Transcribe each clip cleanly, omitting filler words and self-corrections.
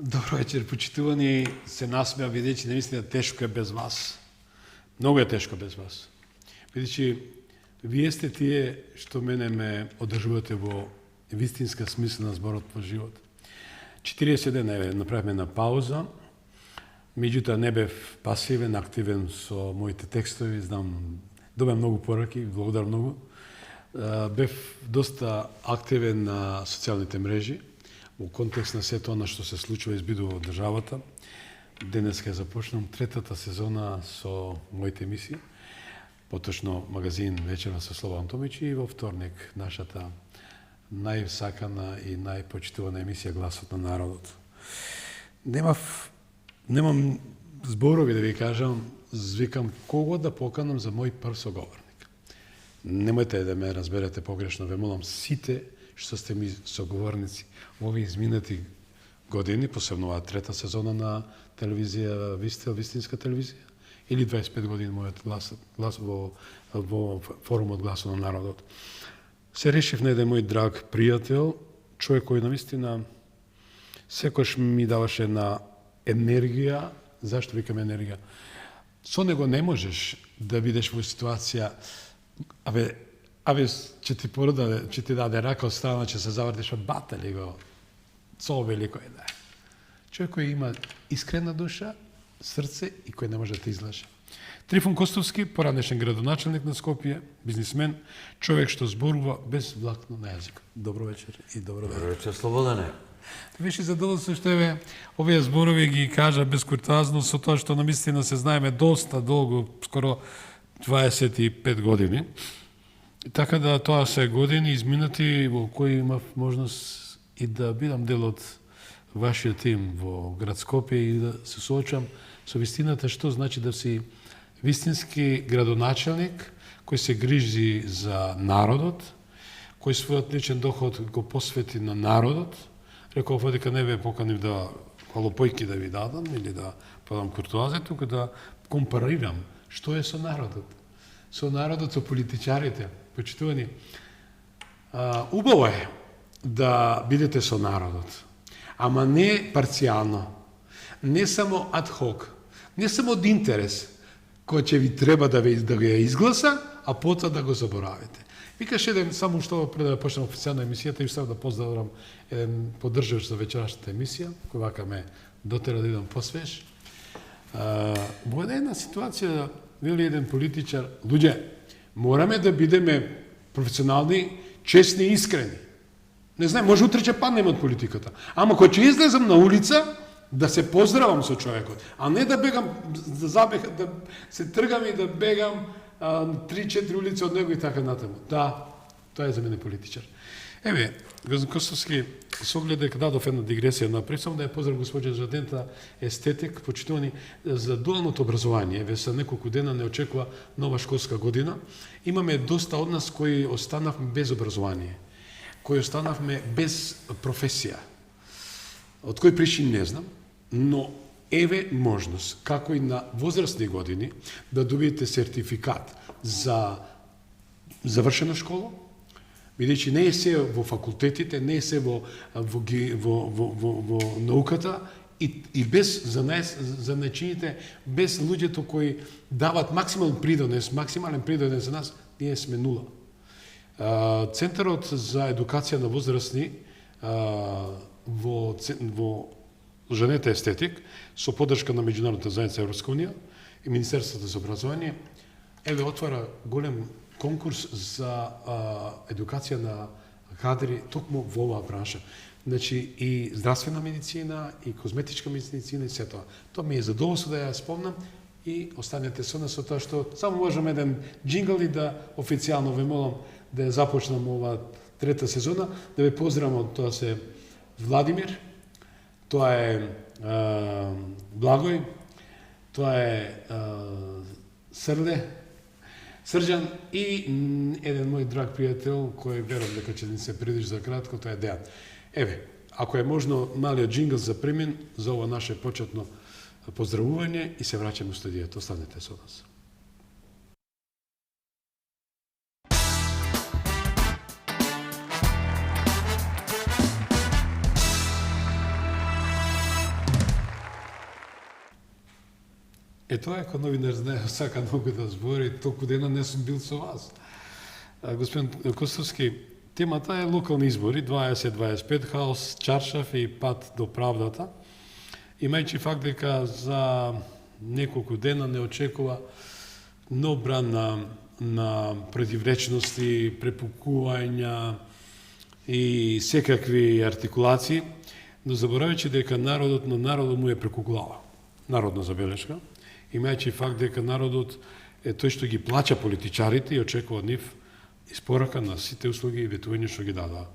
Добро вечер, почитувани. Се насмеа, бидејќи наистина тешко е без вас. Многу е тешко без вас. Бидејќи вие сте тие што мене ме одржувате во вистинска смисла на зборот во живот. 40 дена направивме на пауза, меѓутоа не бев пасивен, активен со моите текстови, знам, добив многу пораки, благодарам многу. Бев доста активен на социјалните мрежи, во контекст на сето она што се случува и збидува во државата. Денес ќе започнам третата сезона со моите емисии, поточно магазин Вечерва со Слободан Томич и во вторник нашата најсакана и најпочитувана емисија Гласот на народот. Немам зборови да ви кажам, звикам кого да поканам за мој прв соговорник. Немојте да ме разберете погрешно, ве молам сите што сте ми соговорници во овие изминати години, посебно оваа трета сезона на телевизија Вистел, вистинска телевизија, или 25 години мојот глас во форумот Гласот на народот. Се решив на еден мој драг пријател, човек кој навистина секојаш ми даваше на енергија. Зашто викам енергија? Со него не можеш да бидеш во ситуација, ќе ти порода, ќе ти даде рака од страна, ќе се завртиш од бата ли го, со велико е да е. Човек кој има искрена душа, срце и кој не може да те излаже. Трифун Костовски, поранешен градоначелник на Скопје, бизнисмен, човек што зборува без влакно на јазик. Добро вечер и добро ден. Добро вечер, Слободане. Беше задоволство што овие зборови ги кажа без куртоазност, со тоа што навистина се знаеме доста долго, скоро 25 години. Така да тоа се години изминати во кои имав можност и да бидам дел од вашиот тим во град Скопје и да се соочам со вистината што значи да си вистински градоначелник кој се грижи за народот, кој својот личен доход го посвети на народот. Реков дека не ве поканив да халопојки да ви дадам или да подам куртоазија, туку да компарирам што е со народот. Со народот, со политичарите. Почитувани, убаво е да бидете со народот, ама не парцијално, не само ад хок, не само од интерес, кој ќе ви треба да го изгласа, а потоа да го заборавите. Викаш еден, само што пред да почнем официјална емисијата, и што да поздравам еден поддржувач за вечерашната емисија, кој вака ме дотера да идам посвеж. Во една ситуација, вели еден политичар, луѓе, мораме да бидеме професионални, честни и искрени. Не знам, може утре ќе паднем од политиката. Ама кој ќе излезам на улица, да се поздравам со човекот, а не да бегам, да се тргам и да бегам 3-4 улици од него и така натаму. Да, тоа е за мене политичар. Еве, господин Костовски, со оглед дека дадов една дигресија напред, само да ја поздравам госпоѓа Жадента, естетик, почитувани за дуалното образование. Еве, за неколку дена не очекува нова школска година. Имаме доста од нас кои останавме без образование, кои останавме без професија. Од кој причини не знам, но еве можност, како и на возрастни години, да добиете сертификат за завршена школа, бидејќи не е се во факултетите, не е се во науката и без за начините, без луѓето кои дават максимален придонес за нас, ние сме нула. Центарот за едукација на возрастни во Жанета естетик, со поддршка на Меѓународната заедница Европска унија и Министерството за образование, еве отвара голем конкурс за едукација на кадри токму во оваа бранша. Значи и здравствена медицина, и козметичка медицина и се тоа. Тоа ми е задоволство да ја спомнам и останете со нас со тоа што само можам еден джингл и да официјално ве молам да ја започнам оваа трета сезона, да ве поздравам, тоа се Владимир, тоа е Благој, тоа е Срđан и еден мој драг пријател кој верувам дека ќе ни се придруži за кратко, тоа е Дејан. Еве, ако е можно малиот джингл за премин за ова наше почетно поздравување и се враќаме у студијето. Останете со нас. Тоа е кога новинар знае, сака многу да збори, толку дена не сум бил со вас. Господин Костовски, темата е локални избори, 2025, хаос, чаршаф и пат до правдата. Имајќи факт дека за неколку дена не очекува нов бран на противречности, препукувања и секакви артикулации, но заборавајќи дека народот на народот му е преку глава. Народна забелешка, имајќи факт дека народот е тој што ги плаќа политичарите и очекува од нив испорака на сите услуги и ветување што ги дадаа.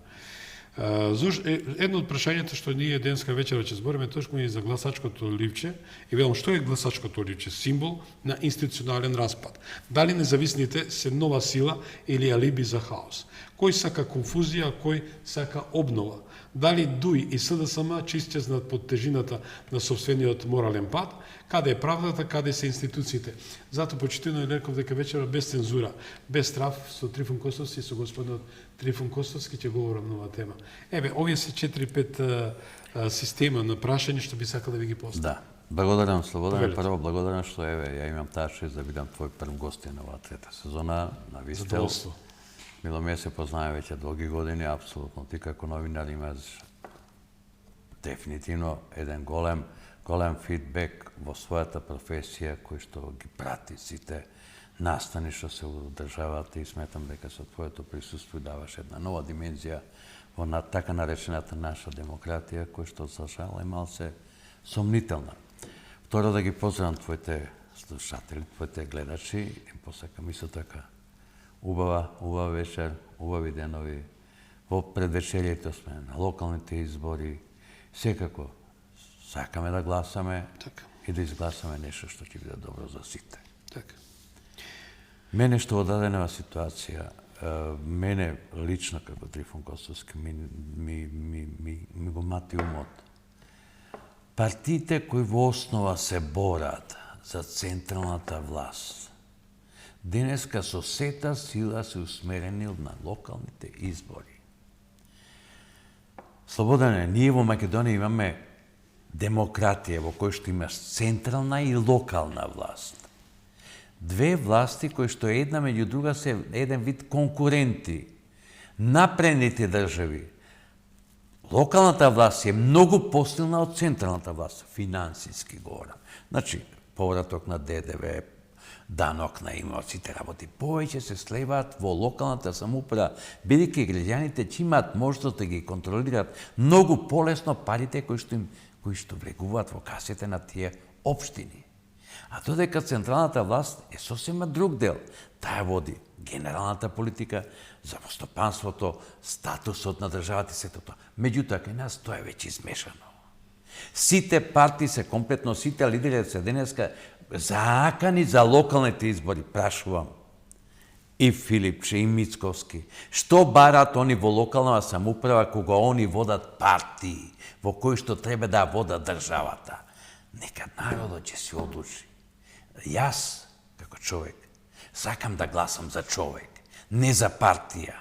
Едно од прашањата што ние денска вечера ќе збориме точно е за гласачкото ливче и велам што е гласачкото ливче, символ на институционален распад. Дали независните се нова сила или алиби за хаос? Кој сака конфузија, кој сака обнова? Дали ДУИ и СДСМ чистезнат под тежината на собствениот морален пат? Каде е правдата, каде се институциите? Затоа почитувано реков дека вечера без цензура, без страв со Трифун Костовски и со господинот Трифун Костовски ќе говорам на оваа тема. Овие се 4-5 система на прашање што би сакал да ви ги поставам. Да. Благодарам, Слободан. Прво благодарам што ја имам таа чест да бидам твој прв гостин на оваа трета сезона на Вистел. Задоволство. Миломир се познаваме веќе долги години, апсолутно. Ти како новинар имаш дефинитивно еден голем фидбек во својата професија кој што ги прати сите настани што се одржаваат и сметам дека со твоето присуство даваш една нова димензија во така наречената наша демократија која што за жал е малце сомнителна. Второ да ги поздравам твоите слушатели, твоите гледачи и посакам исто така убава вечер, убави денови. Во предвечерието сме на локалните избори. Секако сакаме да гласаме и да изгласаме нешто што ќе биде добро за сите. Мене што во дадена ситуација, мене лично како Трифун Костовски ми го мати умот. Партиите кои во основа се борат за централната власт, денеска со сета сила се усмерени на локалните избори. Слободане, ние во Македонија имаме демократија во која што имаш централна и локална власт. Две власти кои што една меѓу друга се еден вид конкуренти. Напредните држави. Локалната власт е многу посилна од централната власт, финансиски говорам. Значи, повраток на ДДВ, данок на имот, сите работи, повеќе се слеваат во локалната самоуправа, бидејќи граѓаните ќе имаат можност да ги контролираат многу полесно парите кои што влегуваат во касите на тие општини. А додека централната власт е сосема друг дел. Таа води генералната политика за постопанството, статусот на државата и сето тоа. Меѓутоа, кај нас тоа е веќе измешано. Сите партии се комплетно, сите лидери се денеска заакани за локалните избори, прашувам. И Филипче, и Мицковски. Што барат они во локална самоуправа кога они водат партии, во кои што треба да водат државата? Нека народот ќе се одлучи. Јас, како човек, сакам да гласам за човек, не за партија.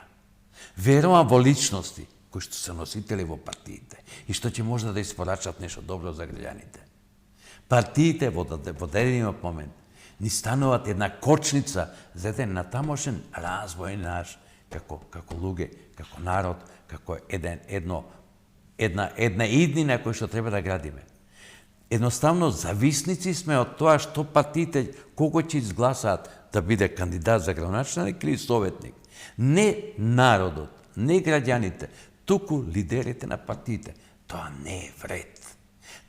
Верувам во личности кои што се носители во партиите и што ќе може да испорачат нешто добро за граѓаните. Партиите во даден момент ни стануваат една кочница за еден натамошен развој наш како луѓе, како народ, како една иднина која што треба да градиме. Едноставно зависници сме од тоа што партиите кого ќе изгласаат да биде кандидат за градоначелник или советник. Не народот, не граѓаните, туку лидерите на партиите. Тоа не е вред.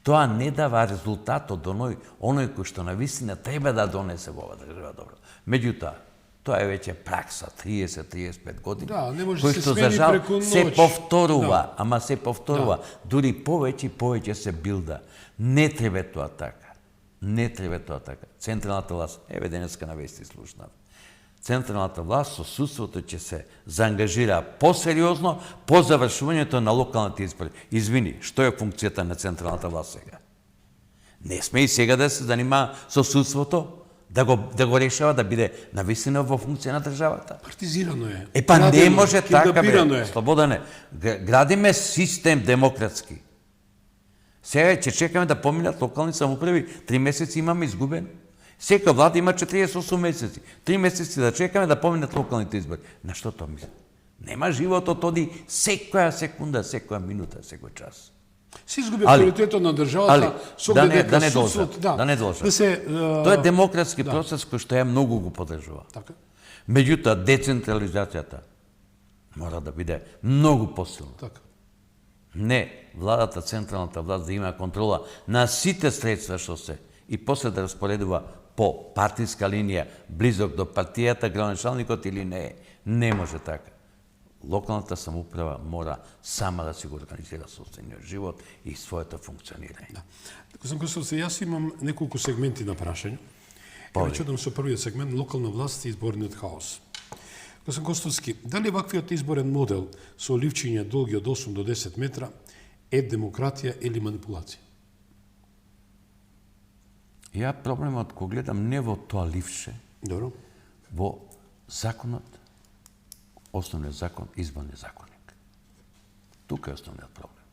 Тоа не дава резултат од оној кој што навистина треба да донесе во оваа држава добро. Меѓутоа, тоа е веќе пракса 30-35 години, кој што за жал се повторува, ама се повторува, дури повеќе се билда. Не треба тоа така. Не треба тоа така. Централната власт, еве денеска на вести слушнав. Централната власт со судството ќе се заангажира посериозно по завршувањето на локалните избори. Извини, што е функцијата на централната власт сега? Не сме и сега да се занимава со судството, да го решава да биде навистина во функција на државата. Партизирано е. Не може така, бе. Слободане, градиме систем демократски. Сега ќе чекаме да поминат локални самоуправи, 3 месеци имаме изгубен. Секоја влада има 48 месеци. 3 месеци да чекаме да поминат локалните избори. На што тоа мисли? Нема животот оди секоја секунда, секоја минута, секој час. Се изгуби авторитетот на државата со да не судството, должат. Тоа е демократски процес кој што ја многу го поддржува. Така. Меѓутоа, децентрализацијата мора да биде многу посилна. Така. Не владата, централната власт да има контрола на сите средства што се и после да распоредува по партиска линија, близок до партијата, градоначалникот или не. Не може така. Локалната самоуправа мора сама да си го организира собствениот живот и своето функционирање. Да. Господин Костовски, јас имам неколку сегменти на прашање. Ја чудам со првиот сегмент локална власт и изборниот хаос. Господин Костовски, дали ваквиот изборен модел со оливчиња долги од 8 до 10 метра е демократија или манипулација? Ја проблемот го гледам не во тоа ливче, Добро. во законот, основниот закон, изборниот законник. Тука е основниот проблем.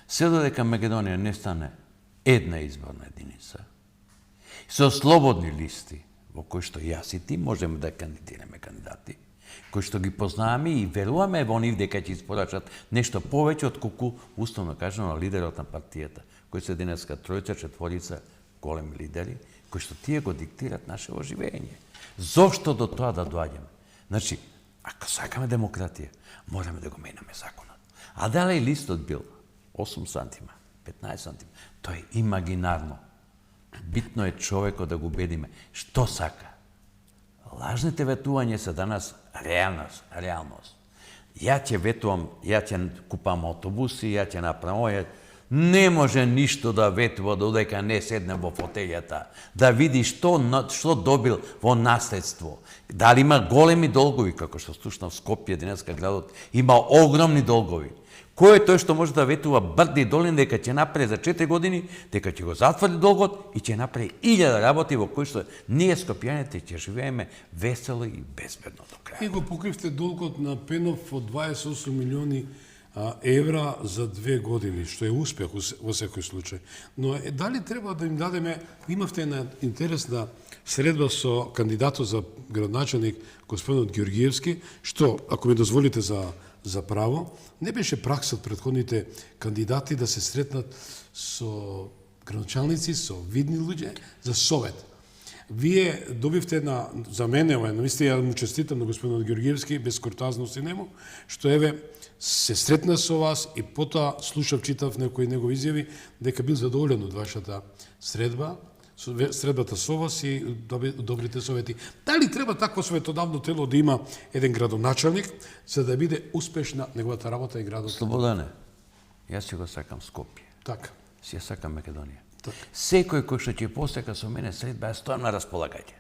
Се додека Македонија не стане една изборна единица, со слободни листи, во кои што јас и ти можеме да кандидираме кандидати, кои што ги познаваме и веруваме во нив дека ќе испорачат нешто повеќе од колку уставно кажано лидерот на партијата, кои се денеска тројца, четворица големи лидери, кои што тие го диктират нашето живење. Зошто до тоа да доаѓаме? Значи, ако сакаме демократија, мораме да го менаме законот. А дали листот бил 8 сантима, 15 сантима, тоа е имагинарно. Битно е човекот да го убедиме што сака. Лажните ветувања се данас реалност. Ја ќе ветувам, ја ќе купам автобуси, ја ќе направам. Не може ништо да ветува додека не седне во фотелјата, да види што добил во наследство. Дали има големи долгови, како што слушнав Скопје, денеска градот, има огромни долгови. Кој е тој што може да ветува брди и долини дека ќе направи за 4 години, дека ќе го затвори долгот и ќе направи 1000 работи во кои што ние скопјаните ќе живееме весело и безбедно до крај. И го покривте долгот на Пенов од 28 милиони евра за 2 години, што е успех во секој случај. Но дали треба да им дадеме, имавте една интересна средба со кандидатот за градоначалник господинот Ѓорѓиевски, што, ако ми дозволите за право, не беше пракса од претходните кандидати да се сретнат со градоначалници, со видни луѓе, за совет. Вие добивте една, за мене, наистина ја му честитам на господинот Ѓорѓиевски, без куртозност и нему, што еве се сретна со вас и потоа слушав, читав некои негови изјави дека бил задоволен од вашата средба, средбата со вас и добрите совети. Дали треба такво советодавно тело да има еден градоначалник за да биде успешна неговата работа и градот? Слободане, јас си го сакам Скопје. Така. Си ја сакам Македонија. Така. Секој кој што ќе посека со мене средба, јас стојам на располагање.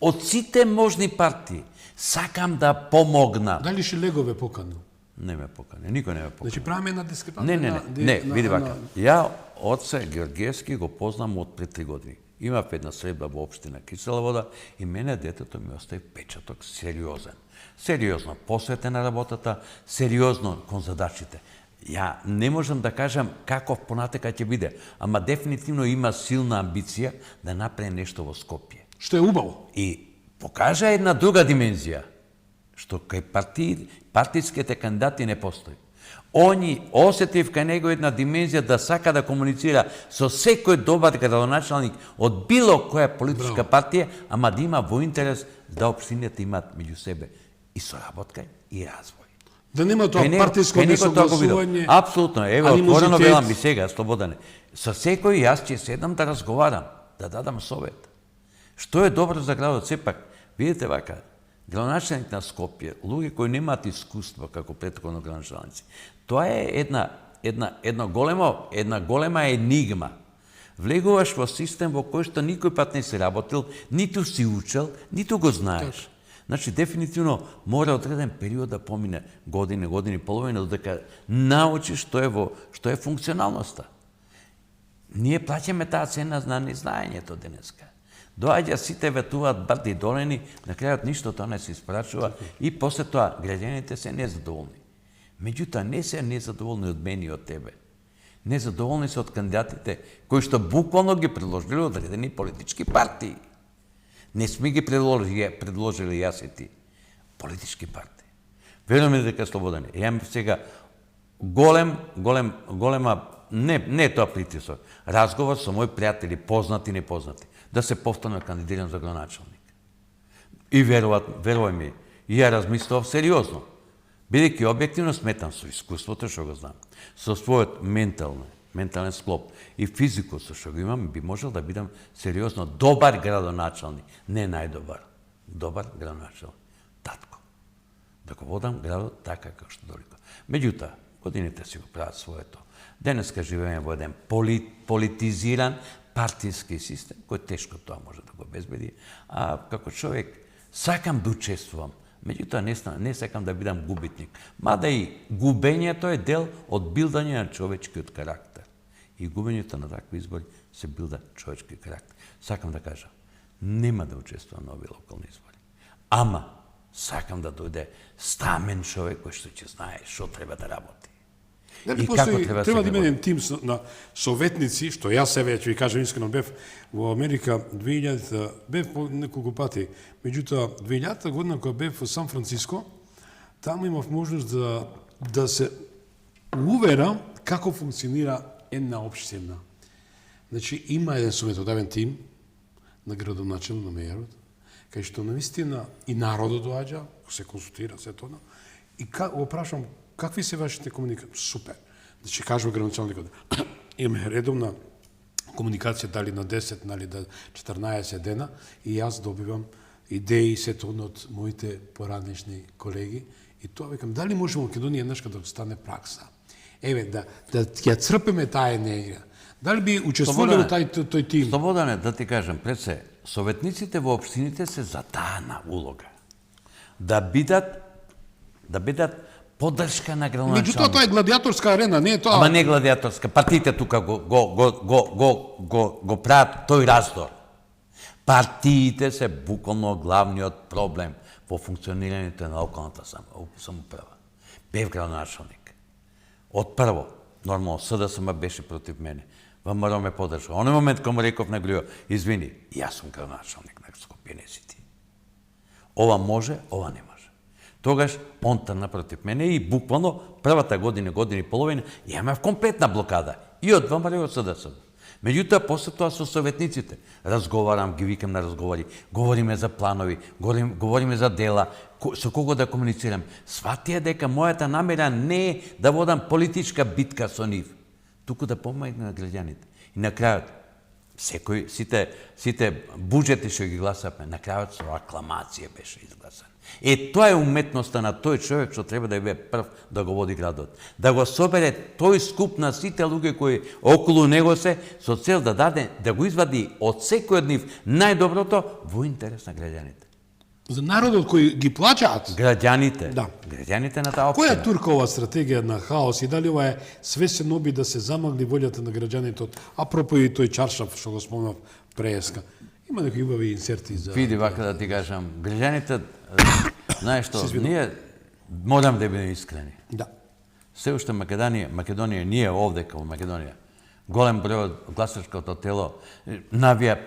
Од сите можни партии сакам да помогна. Дали Шилегове поканил? Не ме покани, никој не ме покани. Значи правиме една дискрепанција. Не, види вака. Ја отце Ѓорѓиевски го познам од пред 3 години. Имав една средба во општина Кисела Вода и мене детето ми остави печаток сериозен. Сериозно посветен на работата, сериозно кон задачите. Ја не можам да кажам каков понатека ќе биде, ама дефинитивно има силна амбиција да направи нешто во Скопје. Што е убаво. И покажа една друга димензија, што кај партиските кандидати не постои. Они осетив кај него една димензија да сака да комуницира со секој добар градоначалник од било која политичка партија, ама да има во интерес да општините имаат меѓу себе и соработка и развој. Да нема тоа партиско несогласување. Апсолутно, еве отворено велам и сега, Слободане. Со секој јас ќе седам да разговарам, да дадам совет. Што е добро за градот? Сепак, видите вака, градоначалник на Скопје, луѓе кои немаат искуство како претходно градоначалници, тоа е една голема енигма. Влегуваш во систем во кој што никој пат не си работил, ниту си учел, ниту го знаеш. Значи, дефинитивно мора одреден период да помине година и половина, додека научиш што е функционалноста. Ние плаќаме таа цена на незнаењето денеска. Доаѓа, сите ветуваат брди и долини, на крајот ништо тоа не се испрачува и после тоа граѓаните се незадоволни. Меѓутоа, не се незадоволни од мене и од тебе. Незадоволни се од кандидатите кои што буквално ги предложили одредени политички партии. Не сме ги предложили јас и ти. Политички партии. Веруваме дека Слободане. Имам сега голема, не е тоа притисок, разговор со мои пријатели, познати и непознати, да се повторно кандидирам за градоначалник. И верувај ми, и ја размислував сериозно. Бидејќи објективно сметам со искуството што го знам, со својот ментален склоп и физикот што го имам, би можел да бидам сериозно добар градоначалник, не најдобар, добар градоначалник. Татко. Да го водам градот така како што долико. Меѓутоа, годините си го прават своето. Денеска живееме во еден политизиран партиски систем, кој тешко тоа може да го обезбеди, а како човек сакам да учествувам. Меѓутоа, не сакам да бидам губитник. Мада и губењето е дел од билдање на човечкиот карактер. И губењето на такви избори се билда човечки карактер. Сакам да кажам, нема да учествувам на овие локални избори. Ама, сакам да дојде стамен човек кој што ќе знае што треба да работи. Дали постои, треба да има еден тим на советници, што јас себе, ќе ви кажам искрено, бев во Америка 2000, бев по неколку пати, меѓутоа 2000 година кога бев во Сан Франциско, таму имав можност да се уверам како функционира една општина. Значи, има еден советодавен тим на градоначалник на мејарот, кај што наистина и народот доаѓа, се консултира, се тоа, и го прашам, какви се вашите комуникации? Супер. Значи, кажува градоначалникот, имаме редовна комуникација дали на 10, нали, да 14 дена, и јас добивам идеи се тоа од моите поранешни колеги, и тоа викам, дали може Македонија еднашка да стане пракса? Еве, да ја црпеме таа енергија. Дали би учествувале во тој тим? Слободане, да ти кажам, пред се, советниците во општините се за таа улога. Да бидат поддршка на градоначалник. Меѓутоа, тоа е гладиаторска арена, не е тоа... Ама не гладиаторска. Партиите тука го прават тој раздор. Партиите се буквално главниот проблем во функционирањето на локалната самоуправа. Бев градоначалник. Од прво, нормално, СДСМ беше против мене. ВМРО ме поддржа. Оној момент кога му реков на Глио, извини, јас сум градоначалник на Скопје, не си ти. Ова може, ова не може. Тогаш он тргна против мене и буквално првата година и половина имав комплетна блокада и од ВМРО и од СДСМ. Меѓутоа, после тоа со советниците разговарам, ги викам на разговори, говориме за планови, говориме за дела, со кого да комуницирам. Сватија дека мојата намера не е да водам политичка битка со нив, туку да помогнам на граѓаните. И на крајот, сите буџети што ги гласавме, на крајот со акламација беше изгласан. Тоа е уметноста на тој човек што треба да биде прв да го води градот. Да го собере тој скуп на сите луѓе кои околу него се, со цел да даде, да го извади од секој од нив најдоброто во интерес на граѓаните. За народот кој ги плаќаат. Граѓаните. Да. Граѓаните на таа општина. Која е туркова стратегија на хаос и дали ова е свесен обид да се замагли волјата на граѓаните? Апропо и тој чаршаф што го спомнав преска. Има некои убави инсерти за... Види, вака да ти кажам, граѓаните, знаеш што, ние морам да бидеме искрени. Да. Се уште Македонија, ние овде како Македонија, голем број од гласачкото тело навија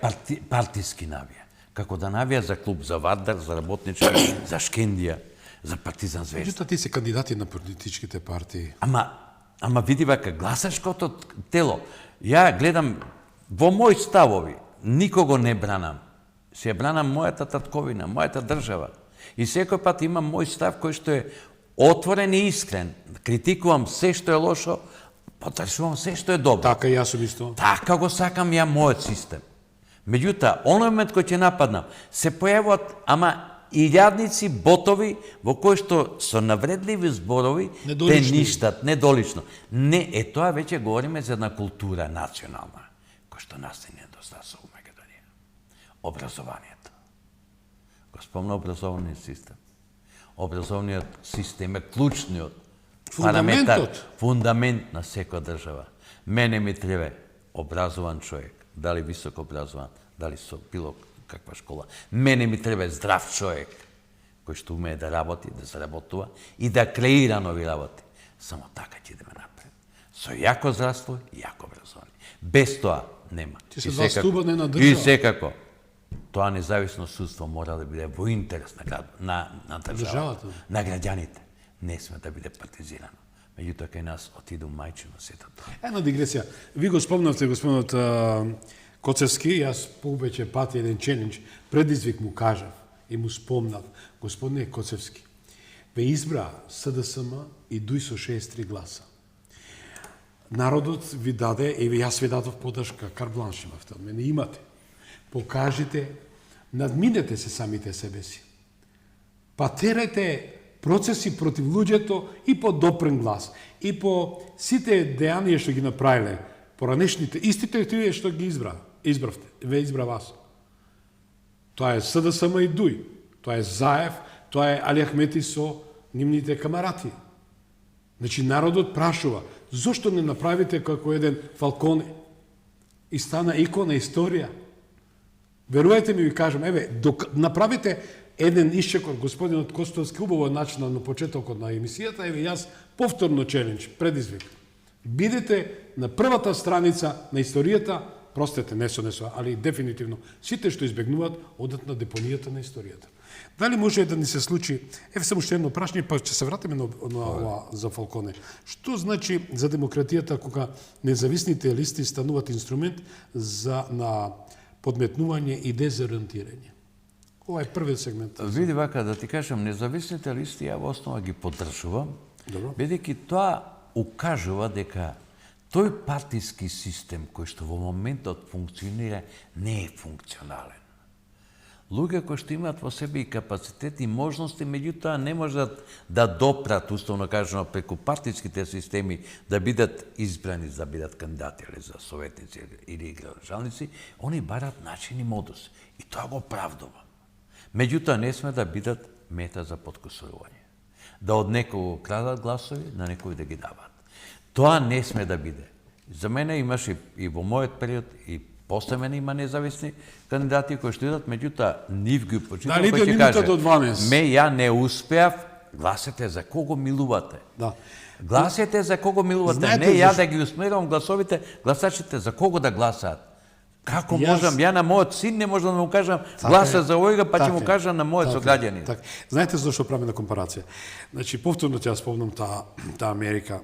партиски навија. Како да навија за клуб, за Вардар, за Работнички, за Шкендија, за Партизан Звезда. Меѓутоа, ти се кандидати на политичките партии. Ама види вака, гласачкото тело, ја гледам во мои ставови, никого не бранам. Се бранам мојата татковина, мојата држава. И секој пат имам мој став кој што е отворен и искрен. Критикувам се што е лошо, подржувам се што е добро. Така и јас сум исто. Така го сакам ја мојот систем. Меѓутоа, оној момент кој ќе нападнам, се појавуваат, ама илјадници ботови во кои што со навредливи зборови те ништат, недолично. Не, тоа веќе говориме за една култура национална, кој што нас не недостасува во Македонија. Образованието. Го спомна образовниот систем. Образовниот систем е клучниот параметар, фундамент на секоја држава. Мене ми треба образован човек, дали високо образован, дали со било каква школа. Мене ми треба здрав човек, кој што умее да работи, да заработува и да креира нови работи. Само така ќе идеме напред. со јако здравство и јако образование. Без тоа нема. Ти се два стуба на една држава. И секако, тоа независно судство мора да биде во интерес на државата, на граѓаните. Не сме да биде партизирано. Меѓутоа, кај нас отиду мајчино сето тоа. Една дигресија. Ви го спомнавте, господинот Коцевски, јас повеќе пати еден челендж, предизвик му кажав и му спомнав. Господине Коцевски, ве избра СДСМ и дуј со 63 гласа. Народот ви даде, еве јас ви дадов подршка, карбланш имавте од мене, имате. Покажите, надминете се самите себе си. Па терајте процеси против луѓето и по допрен глас, и по сите дејанија што ги направиле, поранешните, истите тие што ги избравте, ве избра вас. Тоа е СДСМ и ДУИ, тоа е Заев, тоа е Али Ахмети со нивните камарати. Значи, народот прашува, зошто не направите како еден Фалконе и стана икона историја? Веруете ми, ви кажам, еве, направите еден исчекор, господинот Костовски убаво начина на почетокот на емисијата, еве јас повторно челендж, предизвик. Бидете на првата страница на историјата, простете, не со, али дефинитивно, сите што избегнуваат, одат на депонијата на историјата. Дали може да ни се случи, само што едно прашање, па ќе се вратиме на ова за Фалконе. Што значи за демократијата кога независните листи стануваат инструмент на подметнување и дезориентирање? Ова е првиот сегмент. Види вака, да ти кажам, независните листи ја во основа ги поддржувам, бидејќи тоа укажува дека тој партиски систем кој што во моментот функционира не е функционален. Луѓе кои што имаат во себе и капацитет и можности, меѓутоа не можат да допрат, уставно кажано, преку партиските системи да бидат избрани, да бидат кандидати или за советници или градоначалници, они барат начин и модус. И тоа го правдува. Меѓутоа не сме да бидат мета за подкусување. Да од некого крадат гласови, на некои да ги дават. Тоа не сме да биде. За мене имаше и во мојот период и после мене има независни кандидати кои што идат, меѓутоа нив ги почитам, кој ќе каже, до 12. ја не успеав, гласете за кого милувате. Да. Гласете за кого милувате, Знаете не ја зашто? да ги усмерувам гласовите, гласачите за кого да гласаат. Како можам, ја на мојот син не можам да му кажам гласа за овојга, па ќе му кажам на мојот сограѓанин. Знаете зашто правиме на компарација? Значи, повторно ќе ја спомнам таа Америка.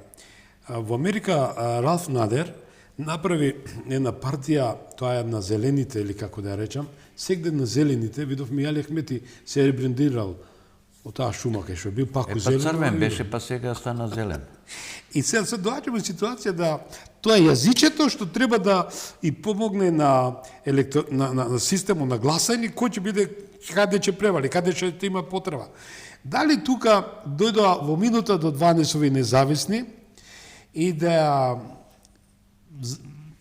Во Америка Ралф Надер направи една партија, тоа е на зелените, или како да ја речам, сегде на зелените, видовме Али Ахмети се ребрендирал од таа шума кај што бил пак у зелен. Па црвен беше, па сега стана зелен. И сега се доаѓаме во ситуација да тоа јазичето што треба да и помогне на системот на гласање, кој ќе биде, каде ќе превали, каде ќе има потреба. Дали тука дојдоа во минута до 12 ови независни и да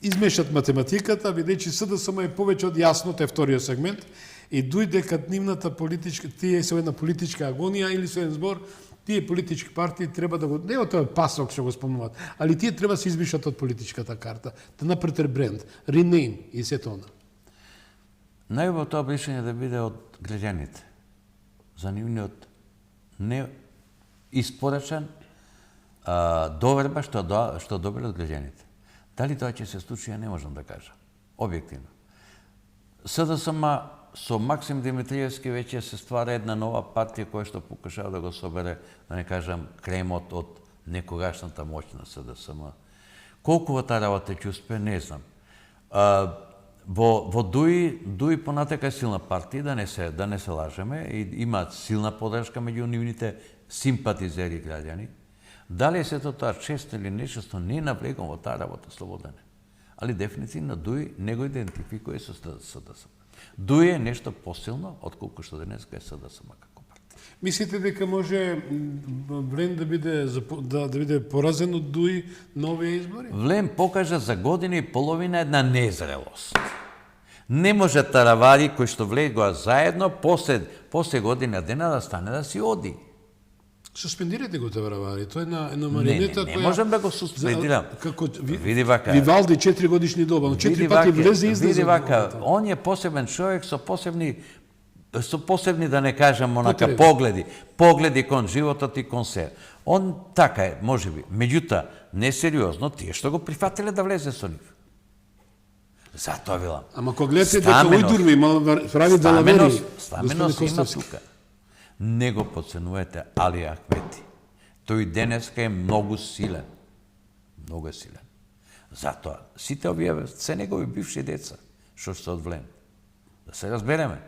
измешат математиката, бидејќи СДСМ е повеќе од јасно, тоа е вториот сегмент, и дојде кад нивната политичка, тие се една политичка агонија или со еден збор, тие политички партии треба да го, не од тој пасок што го спомнуваат, али тие треба се избишат од политичката карта, да направите бренд, rename и сето она. Најубаво тоа бришање да биде од граѓаните, за нивниот не испорачан доверба што добре од граѓаните. Дали тоа ќе се случи, ја не можам да кажам. Објективно. СДСМ со Максим Димитриевски веќе се ствара една нова партија која што покажава да го собере, да не кажам, кремот од некогашната моќ на СДСМ. Колку во таа работа ќе успее, не знам. Во ДУИ понатака е силна партија, да не се лажеме, и имаат силна подршка меѓу нивните симпатизери граѓани. Дали се тоа често или нечесто, не навлегам во таа работа слободен. Али дефинитивно ДУИ не го идентификува со СДСМ. ДУИ е нешто посилно отколку што денеска е СДСМ како партија. Мислите дека може Влем да биде поразен од ДУИ на овие избори? Влем покажа за година и половина една незрелост. Не може таравари кои што влегоа заедно после година дена да стане да си оди. Суспендирате го таравари, тоа е една марионета која... Не можам да го суспендирам. Види вака. Вивалди 4 годишни доба, но 4 пати влезе и излезе. Види вака, он е посебен човек со посебни со посебни, да не кажам, онака Потреби. погледи кон животот и кон се. Он така е, можеби. Меѓутоа, несериозно тие што го прифатиле да влезе со нив. Затоа велам. Ама кога гледате дека ујдурми прави далавери, Стаменост има тука. Не го подценувате Али Ахмети. Тој денеска е многу силен. Многу е силен. Затоа, сите овие се негови бивши деца, што се одвлем. Да се разбереме.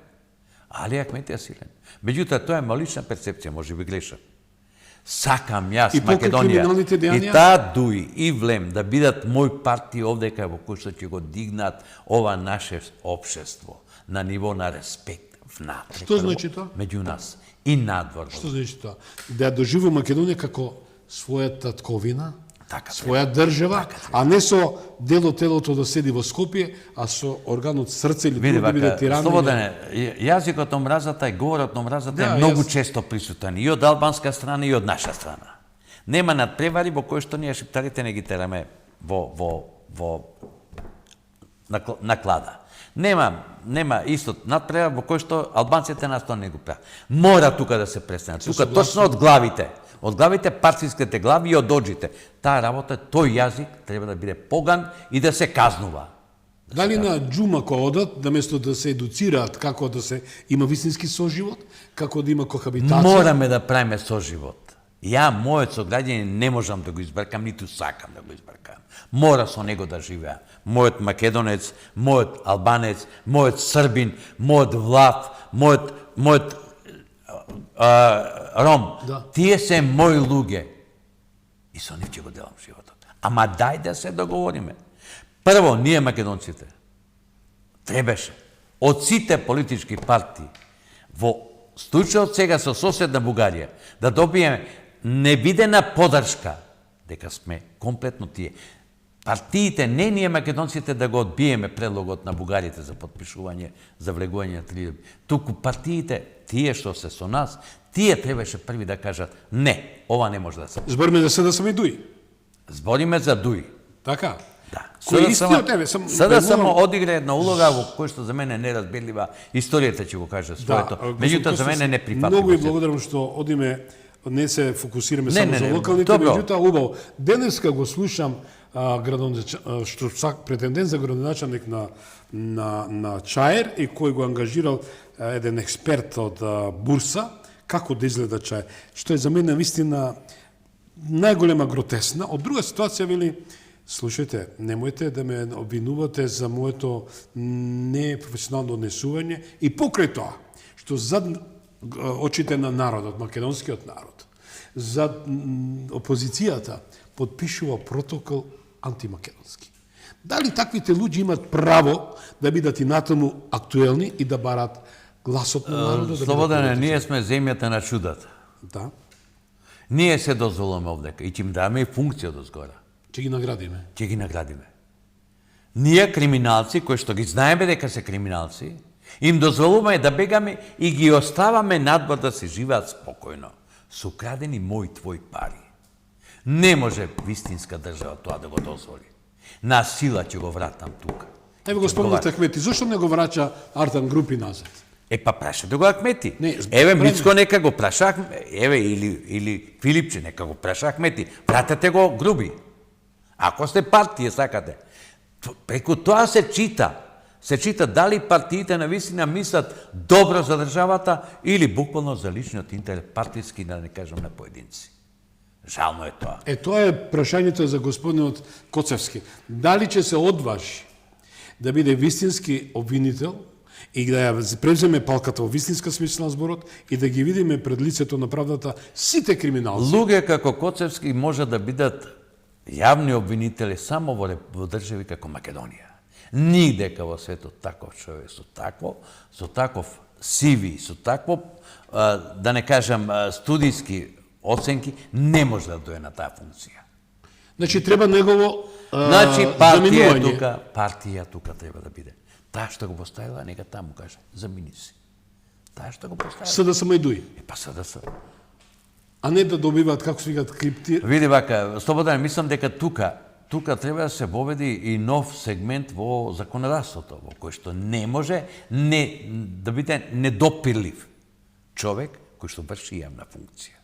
Али Ахмети е силен. Меѓутоа, тоа е малична перцепција, може би грешам. Сакам јас, И покрај Македонија, криминалните дејанија? и таа Дуи, и Влем, да бидат мој партии овдека во кој што ќе го дигнат ова наше општество на ниво на респект внатре. Што значи тоа? Меѓу нас и надвор. Што значи тоа? Да ја доживува Македонија како своја татковина, Така своја држава, а не со дело телото да седи во Скопје, а со органот срце или Види, да биде вака, тиран. Слободане, јазикот на омразата и говорот на омразата Да, е многу јас- често присутен и од албанска страна и од наша страна. Нема надпревари во кои што ние шиптарите не ги тераме во наклада. Нема исто надпревар во кој што албанците нас тоа не го прават. Мора тука да се престане. Тука точно од главите партиските глави и од оджите. Таа работа, тој јазик треба да биде поган и да се казнува. Дали на џума кој одат, наместо да се едуцираат како да се има вистински соживот, како да има кохабитација? Мораме да правиме соживот. Ја, мојот сограѓанин, не можам да го избркам, ниту сакам да го избркам. Мора со него да живеа. Мојот македонец, мојот албанец, мојот србин, мојот влав, мојот ром. Да. Тие се мои луѓе. И со нив ќе го делам животот. Ама дај да се договориме. Прво, ние македонците требаше од сите политички партии во случајот сега со соседна Бугарија да добиеме невидена подршка дека сме комплетно тие. Партиите, не ние македонците да го одбиеме предлогот на бугарите за подпишување, за влегување на 3. Туку партиите, тие што се со нас, тие требаше први да кажат не, ова не може да се. Збориме за СДСМ и ДУИ. Збориме за ДУИ. Така? Да. Кој истиот тебе сам Сада само одигра една улога во која што за мене не разбирлива. Историјата ќе го каже своето. Меѓутоа за мене не прифатлива. Многу ви благодарам што одиме, не се фокусираме само не, за не, локалните, добро. меѓутоа убаво. Денеска го слушам што претендент за градоначалник на Чаер и кој го ангажирал еден експерт од Бурса, како да изгледа Чаер, што е за мене вистина најголема гротесна. Од друга ситуација вели, слушајте, немојте да ме обвинувате за моето непрофесионално однесување и покрај тоа, што зад очите на народот, македонскиот народ, зад опозицијата подпишува протокол антимакедонски. Дали таквите луѓе имат право да бидат и натаму актуелни и да барат гласот на народот? Слободане, ние сме земјата на чудата. Да. Ние се дозволуваме овдека и ќе им даваме и функција дозгора. Ќе ги наградиме. Ќе ги наградиме. Ние криминалци, кои што ги знаеме дека се криминалци, им дозволуваме да бегаме и ги оставаме надвор да се живеат спокојно, со крадени мои твои пари. Не може вистинска држава тоа да го дозволи. На сила ќе го вратам тука. Еве го спомнате Ахмети, зошто не го врача Артан Групи назад? Па прашате го Ахмети. Не, Еве време. Мицко нека го праша, еве или Филипче нека го праша Ахмети. Вратете го Груби. Ако сте партија сакате. Преку тоа се чита. Се чита дали партиите на вистина мислат добро за државата или буквално за личниот интерес партиски, да не кажам на поединци. Жално е тоа. Тоа е прашањето за господинот Коцевски. Дали ќе се одважи да биде вистински обвинител и да ја превземе палката во вистинска смисла на зборот и да ги видиме пред лицето на правдата сите криминалци? Луѓе како Коцевски може да бидат јавни обвинители само во држави како Македонија. Нигдека во светот таков човек со таков CV, со такво, да не кажам, студиски оценки, не може да дојде на таа функција. Значи треба негово Значи партија заминување. тука треба да биде. Таа што го поставила, нека таму каже, замини си. Таа што го поставила. СДСМ и ДУИ. Па СДС. А не да добиваат, како се викаат, Види вака, Слободан, мислам дека тука тука треба да се воведи и нов сегмент во законодавството, во кој што не може да биде недопирлив човек кој што врши јавна функција.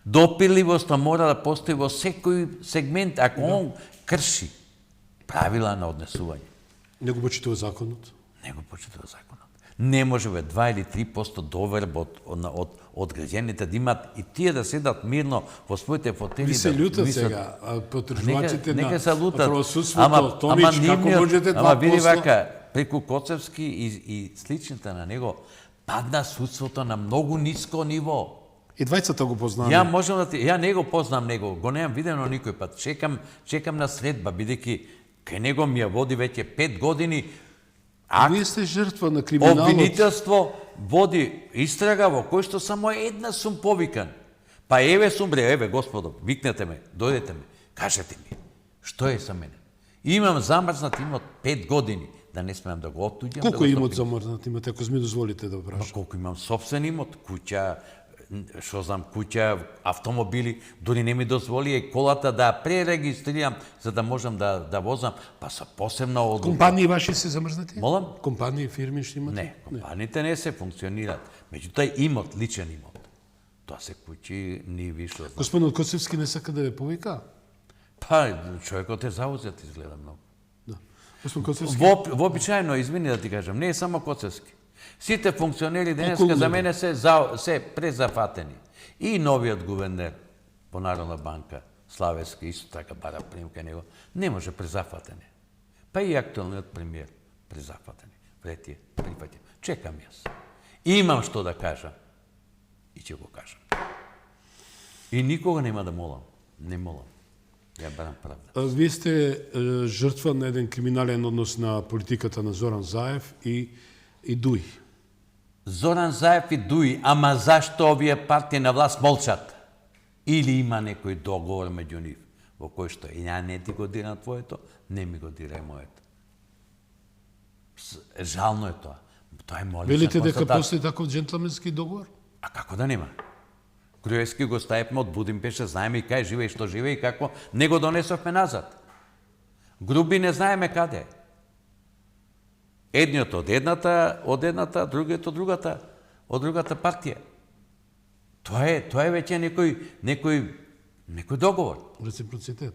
Допирливоста мора да постои во секој сегмент, ако он крши правила на однесување. Не го почитува законот. Не го почитува законот. Не може 2 или 3% доверба од граѓаните да имат и тие да седат мирно во своите фотели. Ви се да лутат мислат. сега, потребувачите на Нека се лутат. правосудството, Томич, како можете 2%? Ама види вака, преку Коцевски и сличните на него, падна судството на многу ниско ниво. И двајцата го познаваме. Ја не го познам него, го немам видено никој пат. Чекам на средба, бидејќи кај него ми ја води веќе 5 години. Вие сте жртва на криминалот. Обвинителство води истрага во кој што само една сум повикан. Па еве сум бре, еве господо, викнете ме, дојдете ме, кажете ми, што е со мене? Имам замрзнат имот 5 години, да не смеам да го оттуѓам. Колку имот замрзнат имате, ако ми дозволите да прашам? Колку имам собствен имот, куќа, што знам, куќа, автомобили, дури не ми дозволи и колата да ја пререгистрирам за да можам да возам, па са посебна одлука. Компании ваши се замрзнати? Молам? Компании, фирми што имате? Не, компаниите не се функционираат. Меѓутоа имот, личен имот. Тоа се куќи, ниви, што знам. Господинот Коцевски не сака да ве повика? Па, човекот е заузет, изгледа многу. Да. Господин Коцевски? Вообичаено, извини да ти кажам, не е само Коцевски. Сите функционери денеска Околу за него. мене се презафатени. И новиот гувернер по Народна банка, Славески, исто така бара примка него, не може презафатени. Па и актуелниот премиер презафатени. Вретие, прифатим. Чекам јас. Имам што да кажам. И ќе го кажам. И никога нема да молам. Не молам. Ја барам правда. Вие сте жртва на еден криминален однос на политиката на Зоран Заев и Дуј. Зоран Заев и Дуј, ама зашто овие партии на власт молчат? Или има некој договор меѓу нив, во кој што ја не ти го дирам твоето, не ми го дирај моето. Жално е тоа. Тоа е молична Велите дека констатација. постои таков джентлменски договор? А како да нема? Груевски го ставивме од Будимпеша, знаеме и кај живее, што живее и како не го донесовме назад. Груби не знаеме каде е. Едниот од едната, другиот од другата партија. Тоа е веќе некој договор. Реципроцитет.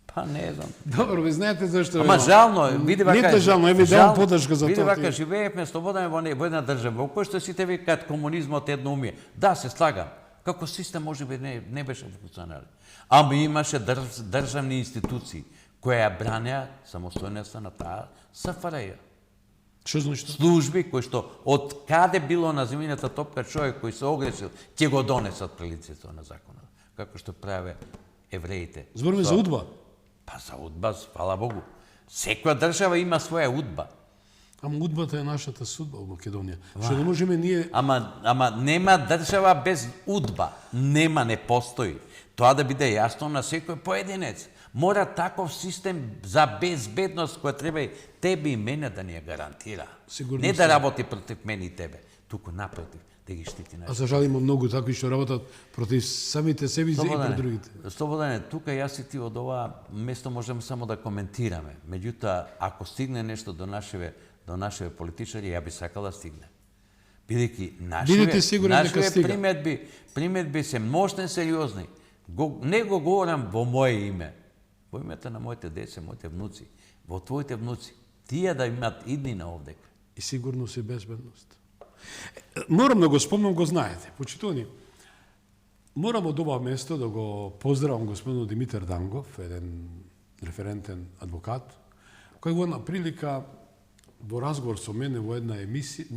Па не знам. Добро, ви знаете зашто... Ама жално е, види вака. Не е жално, еви давам подршка за види тоа. вака, живеевме слободно во една држава, во кој што сите викаат комунизмот е едноумие. Да, се слагам. Како систем можеби не беше функционален. Ама имаше државни институции кои ја бранеа самостојноста на таа СФРЈ. Што значи тоа? Служби кои што од каде било на земјината топка човек кој се огрешил, ќе го донесат при лицето на законот. Како што праве евреите. Збориме за удба. Па за удба, фала Богу. Секоја држава има своја удба. Ама удбата е нашата судба во Македонија. Што не можеме ние... Ама нема држава без удба. Не постои. Тоа да биде јасно на секој поединец. Мора таков систем за безбедност која треба и тебе и мене да ни ја гарантира. Сигурно Не се. да работи против мене и тебе, туку напротив, да ги штити А нашите. за жал има многу такви што работат против самите себе и против другите. Слободане, тука јас и ти од ова место можеме само да коментираме. Меѓутоа, ако стигне нешто до нашиве политичари, ја би сакал да стигне. Бидејќи Бидете сигурни дека нашиве стига. примедби се можни сериозни. Не го говорам во мое име, во името на моите деца, моите внуци, во твоите внуци. Тие да имат иднина овдека. И сигурност и безбедност. Морам да го спомнам, го знаете. Почитувани, морам од ова место да го поздравам господинот Димитар Дангов, еден референтен адвокат, кој во една прилика во разговор со мене во една емисија,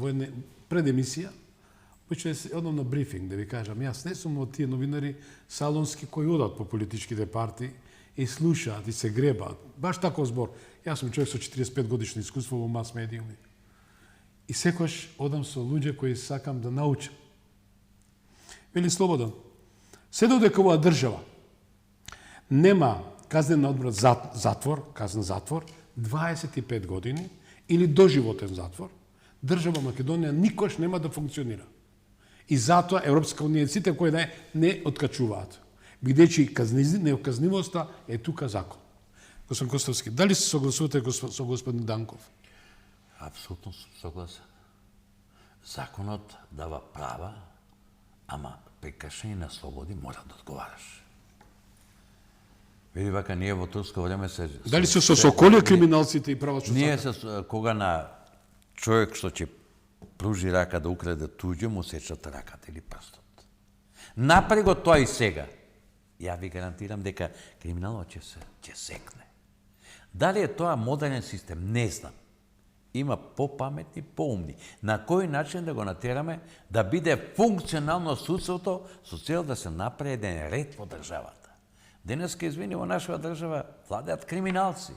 предемисија, почне се одам на брифинг, да ви кажам, јас не сум од тие новинари салонски кои одат по политичките партии и слушаат и се гребаат. Баш таков збор. Јас сум човек со 45 годишно искуство во мас медиуми. И секојаш одам со луѓе кои сакам да научам. Вели Слободан, се додека оваа држава нема казнен одбрат казнен затвор, 25 години или доживотен затвор, држава Македонија никош нема да функционира. И затоа Европска унија сите кои не откачуваат. Бидејќи неоказнивоста е тука закон. Господин Костовски, дали се согласувате со господин Данков? Апсолутно сум согласен. Законот дава права, ама прекршени на слободи мора да одговараш. Види вака, ние во турско време се... Дали се соколе криминалците и правачот? Ние кога на човек што ќе пружи рака да украде туѓо, му сечат раката или прстот. Направи го тоа и сега. Ја ви гарантирам дека криминалот ќе секне. Дали е тоа модерен систем? Не знам. Има попаметни, поумни. На кој начин да го натераме да биде функционално судството со цел да се направи еден ред во државата. Денеска, извини, во нашава држава владеат криминалци.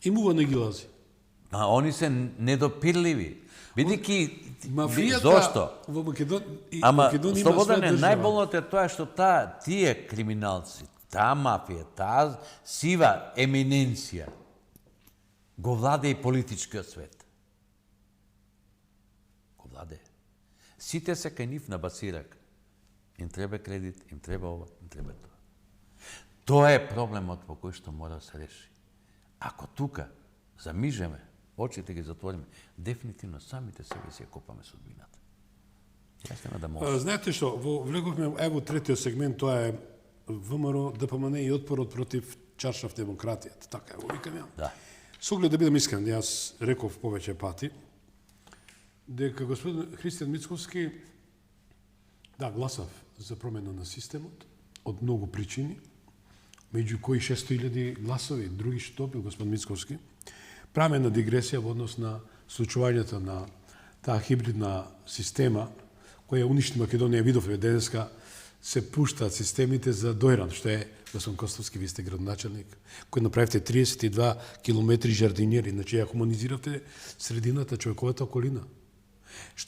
Имува не ги лази. А они се недопирливи. Бидејќи Мафијата зошто? во Ама Македонија има Слободан своја е држава. најболното е тоа што тие криминалци, таа мафија, таа сива еминенција го владе и политичкиот свет. Го владе. Сите се кај нив на басирак. Им треба кредит, им треба ова, им треба тоа. Тоа е проблемот по кој што мора да се реши. Ако тука замижеме, очите ги затвориме, дефинитивно самите себе си ја копаме судбината. Јас нема да можам. Знаете што, влеговме ево третиот сегмент, тоа е ВМРО, ДПМН и отпорот против чаршав демократијата. Така го викам ја. Да. Со оглед да бидам искрен, јас реков повеќе пати дека господин Христијан Мицковски гласав за промена на системот од многу причини, меѓу кои 600.000 гласови, други што добил господин Мицковски. Правиме една дигресија во однос на случувањето на таа хибридна система која уништи Македонија. Видовме денеска се пуштаат системите за Дојран, што е, господин Костовски, ви сте градоначалник, кој направивте 32 километри жардинјери, значи ја хуманизиравте средината, човековата околина.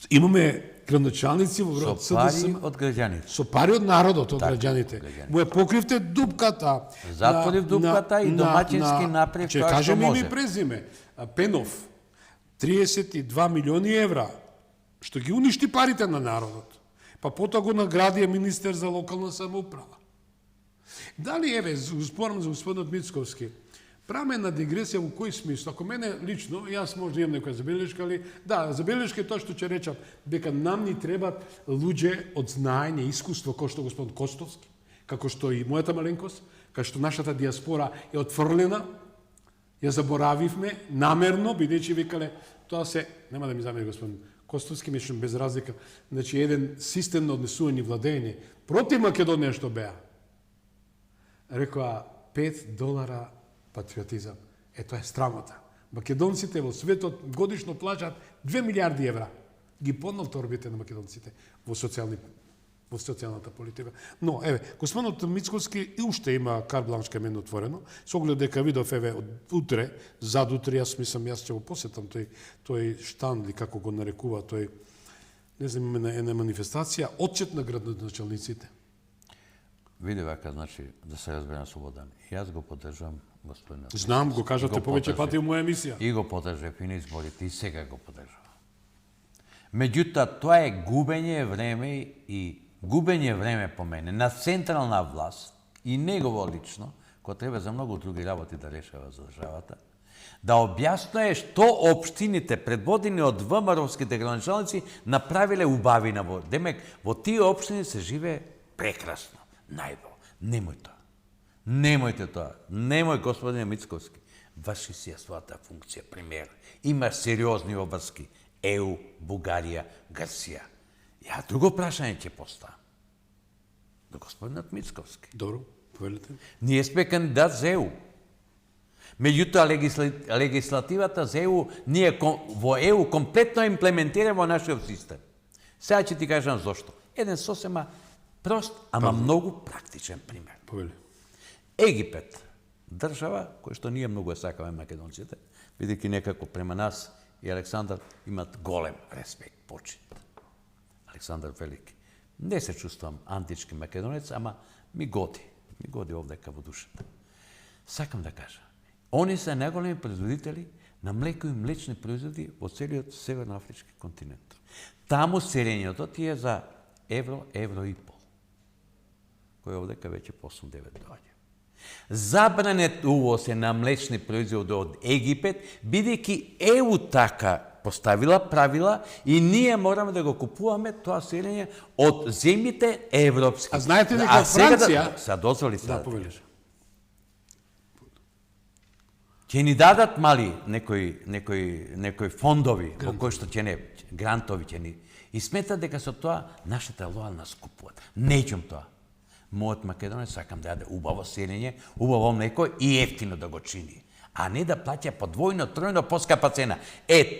Имаме градоначалници во град Со пари од граѓаните. со пари од народот, од граѓаните. Му ја покривте дупката. Затворив дупката и домаќински направив тоа што кажеме може. име и презиме. Пенов, 32 милиони евра, што ги уништи парите на народот. Па потоа го наградија министер за локална самоуправа. Дали, еве, спорам за господинот Мицковски, правиме една дигресија во кој смисла? Ако мене лично, јас може да имам некоја забелешка, али да, забелешка е тоа што ќе речам, дека нам ни требат луѓе од знаење, искуство, кој што господин Костовски, како што и мојата маленкост, како што нашата диаспора е отфрлена, ја заборавивме намерно, бидејќи викале, тоа се, нема да ми замери господин Костовски, мислам без разлика, значи еден систем на однесување и владење против Македонија што беа. Рекоа $5 патриотизам. Тоа е страмота. Македонците во светот годишно плаќаат 2 милиарди евра. Ги поднал торбите на македонците во социјалната политика. Но, еве, господинот Мицковски и уште има карт-бланш кај мене отворено, со оглед дека видов, еве, утре, задутре, јас мислам, јас ќе го посетам тој штанд, или како го нарекува, тој, не знам, има една манифестација, отчет на градоначалниците. Види вака, значи, да се разберем Слободан. Јас го поддржам господинот. Знам, го кажате повеќе пати во моја емисија. И го поддржав и на изборите, и сега го поддржав. Меѓутоа, тоа е губење време и губење време по мене на централна власт и негово лично, кој треба за многу други работи да решава за државата, да објаснува што општините предводени од ВМРО-вските градоначалници направиле убавина во. Демек, во тие општини се живее прекрасно, најбо. Немој тоа. Немојте тоа. Немој, господине Мицковски. Врши си ја својата функција, пример. Има сериозни обврски. ЕУ, Бугарија, Грција. Ја друго прашање ќе поставам. До господинот Мицковски. Добро, повелете. Ние сме кандидат за ЕУ. Меѓутоа, легислативата за ЕУ, ние во ЕУ комплетно имплементираме во нашиот систем. Сега ќе ти кажам зошто. Еден сосема прост, ама многу практичен пример. Повели. Египет, држава која што ние многу ја сакаме македонците, бидејќи некако према нас и Александар имат голем респект, почит. Александар Велики. Не се чувствувам антички македонец, ама ми годи овдека во душата. Сакам да кажа, они се најголеми производители на млеко и млечни производи во целиот северноафрички континент. Таму сирењето ти е за евро и пол, кој овдека веќе по 8-9 доаѓа. Забранет увоз е на млечни производи од Египет, бидејќи ЕУ така поставила правила и ние мораме да го купуваме тоа сирење од земјите европски. А знаете дека А сега Франција... Са дозволи сега. Да, повелиш. Ќе ни дадат мали некои фондови во кои што ќе не грантови ќе ни и сметат дека со тоа нашите лојални нас купуваат. Неќум тоа. Мојот македонец сакам да јаде убаво сирење, убаво млеко и ефтино да го чини, а не да плаќа подвојно, тројно поскапа цена.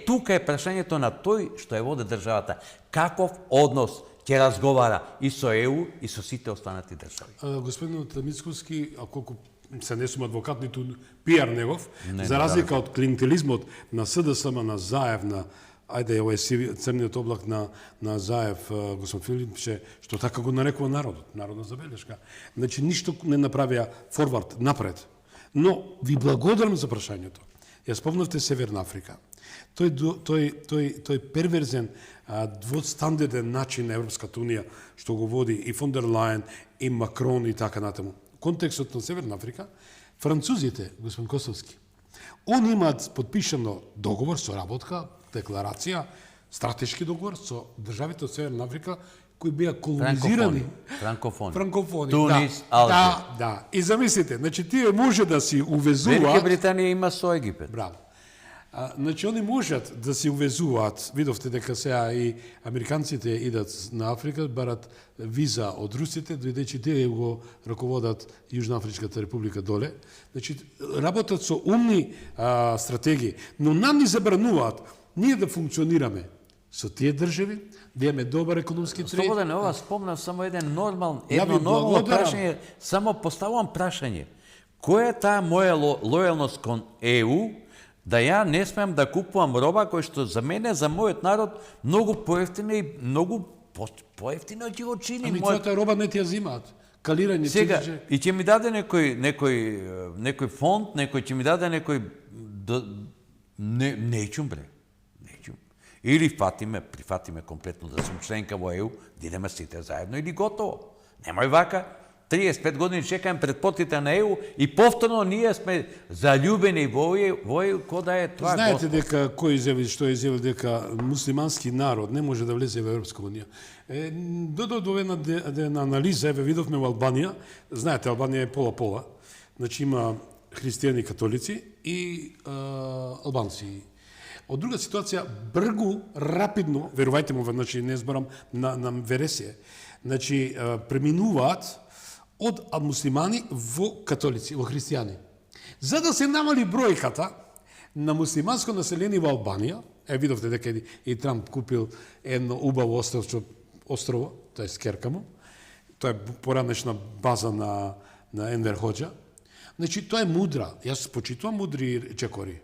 Тука е прашањето на тој што е води државата. Каков однос ќе разговара и со ЕУ и со сите останати држави? Господинот Мицковски, колку се не сум адвокат, ниту пиар негов, за разлика од клиентелизмот на СДСМ, на Заев, на ајде, ова е црниот облак на Заев, господин Филип, што така го нарекува народот, народна забелешка. Значи, ништо не направија форвард, напред. Но, ви благодарам за прашањето. Ја спомнавте Северна Африка. Тој перверзен, двостандарден начин на Европската Унија, што го води и фон дер Лајен, и Макрон и така натаму. Контекстот на Северна Африка, французите, господин Косовски, они имаат подпишано договор со работка, декларација, стратешки договор со државите од Северна Африка кои беа колонизирани. Франкофони. Тунис, Алжир. Да. И замислите, значи тие може да си увезуваат... Велика Британија има со Египет. Браво. Значи, они можат да се увезуваат, видовте дека сега и американците идат на Африка, барат виза од русите, дојдејќи тие го раководат Јужноафричката република доле. Значи, работат со умни стратегии, но нам ни забрануваат ние да функционираме со тие држави, да имаме добар економски трейд. Слободен, ова спомнам само едно нормално прашање, само поставувам прашање. Која е таа моја лојалност кон ЕУ, да ја не смеам да купувам роба кој што за мене, за мојот народ, многу поевтино и многу поевтино ќе го чини. Ами твојата роба не ти ја зимаат. Калирање сега, и ќе ми даде некој фонд, некој ќе ми даде некој... Неќум бре. Неќум. Или прифатиме комплетно да сум членка во ЕУ, да идеме сите заедно, или готово. Немој вака. 35 години чекаем пред потите на ЕУ и повторно ние сме заљубени во ЕУ, кој да е тоа. Знаете дека кој изјави што е изјавил дека муслимански народ не може да влезе во Европска унија. До една анализа, видовме во Албанија, знаете, Албанија е пола-пола, значи има христијани католици и албанци. Од друга ситуација, бргу, рапидно, верувајте му, значи не зборам на вересие, значи преминуваат од муслимани во католици, во христијани. За да се намали бројката на муслиманско население во Албанија, видовте дека и Трамп купил едно убаво острво, тоа е Керкамо, тоа е поранешна база на Енвер Хоџа. Значи, тоа е мудра. Јас почитувам мудри чекори.